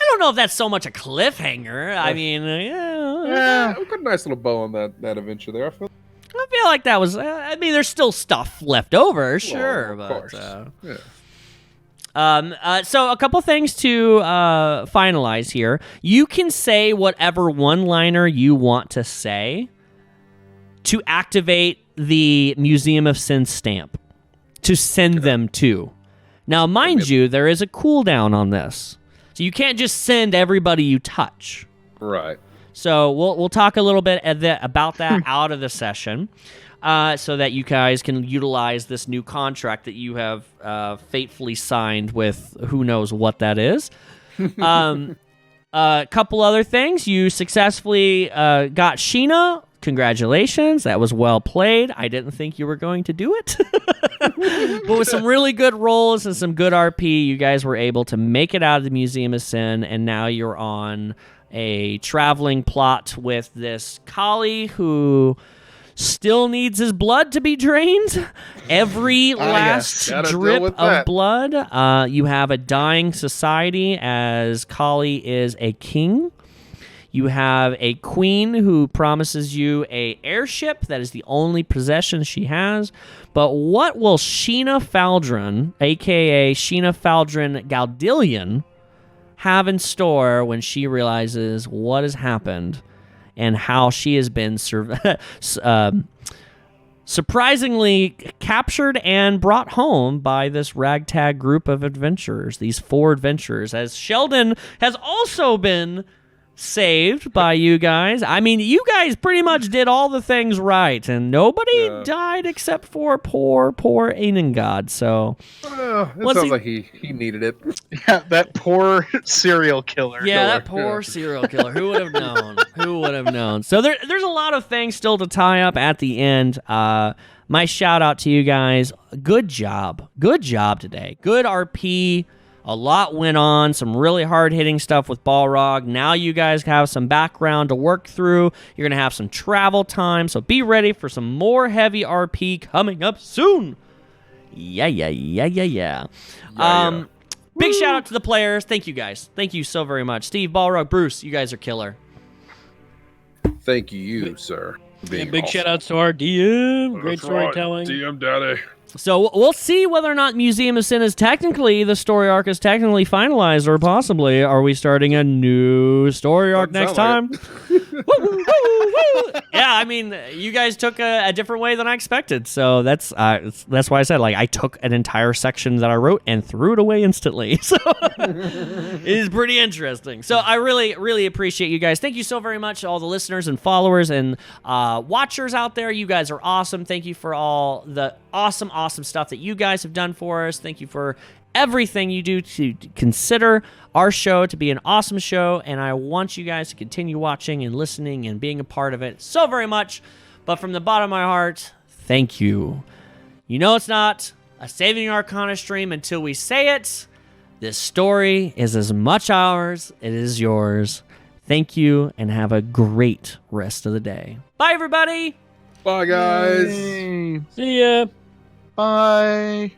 Speaker 1: I don't know if that's so much a cliffhanger. I mean,
Speaker 5: Yeah, we got a nice little bow on that adventure there. I feel.
Speaker 1: I feel like that was. There's still stuff left over, sure,
Speaker 5: Well,
Speaker 1: but.
Speaker 5: of course.
Speaker 1: So a couple things to finalize here. You can say whatever one-liner you want to say to activate the Museum of Sin stamp to send them to. Now, mind you, there is a cooldown on this. So you can't just send everybody you touch.
Speaker 5: Right.
Speaker 1: So we'll talk a little bit about that out of the session, so that you guys can utilize this new contract that you have fatefully signed with who knows what that is. A couple other things. You successfully got Sheena. Congratulations. That was well played. I didn't think you were going to do it. But with some really good rolls and some good RP, you guys were able to make it out of the Museum of Sin, and now you're on a traveling plot with this collie who still needs his blood to be drained. Every last
Speaker 5: Gotta deal
Speaker 1: drip
Speaker 5: with
Speaker 1: of
Speaker 5: that.
Speaker 1: blood. You have a dying society as Kali is a king. You have a queen who promises you a airship that is the only possession she has. But what will Sheena Faldron, a.k.a. Sheena Faldron Galdillion, have in store when she realizes what has happened and how she has been surprisingly captured and brought home by this ragtag group of adventurers, these 4 adventurers, as Sheldon has also been saved by you guys. I mean, you guys pretty much did all the things right, and nobody died except for poor Enengad. So,
Speaker 5: it sounds like he needed it.
Speaker 4: Yeah, that poor serial killer.
Speaker 1: yeah, that poor serial killer. Who would have known? Who would have known? So there's a lot of things still to tie up at the end. My shout out to you guys. Good job today. Good RP. A lot went on, some really hard-hitting stuff with Balrog. Now you guys have some background to work through. You're going to have some travel time, so be ready for some more heavy RP coming up soon. Yeah. Big shout out to the players. Thank you, guys. Thank you so very much. Steve, Balrog, Bruce, you guys are killer.
Speaker 5: Thank you, sir.
Speaker 2: And big shout outs to our DM. Great storytelling.
Speaker 5: DM Daddy.
Speaker 1: So we'll see whether or not Museum of Sin is technically, the story arc is technically finalized, or possibly are we starting a new story arc next time? Yeah, I mean, you guys took a different way than I expected, so that's why I said, like, I took an entire section that I wrote and threw it away instantly. So it is pretty interesting. So I really, really appreciate you guys. Thank you so very much to all the listeners and followers and watchers out there. You guys are awesome. Thank you for all the awesome stuff that you guys have done for us. Thank you for everything you do to consider our show to be an awesome show, and I want you guys to continue watching and listening and being a part of it so very much. But from the bottom of my heart, thank you. You know it's not a Saving Arcana stream until we say it. This story is as much ours as it is yours. Thank you, and have a great rest of the day. Bye, everybody!
Speaker 5: Bye, guys.
Speaker 4: Yay.
Speaker 2: See ya.
Speaker 4: Bye.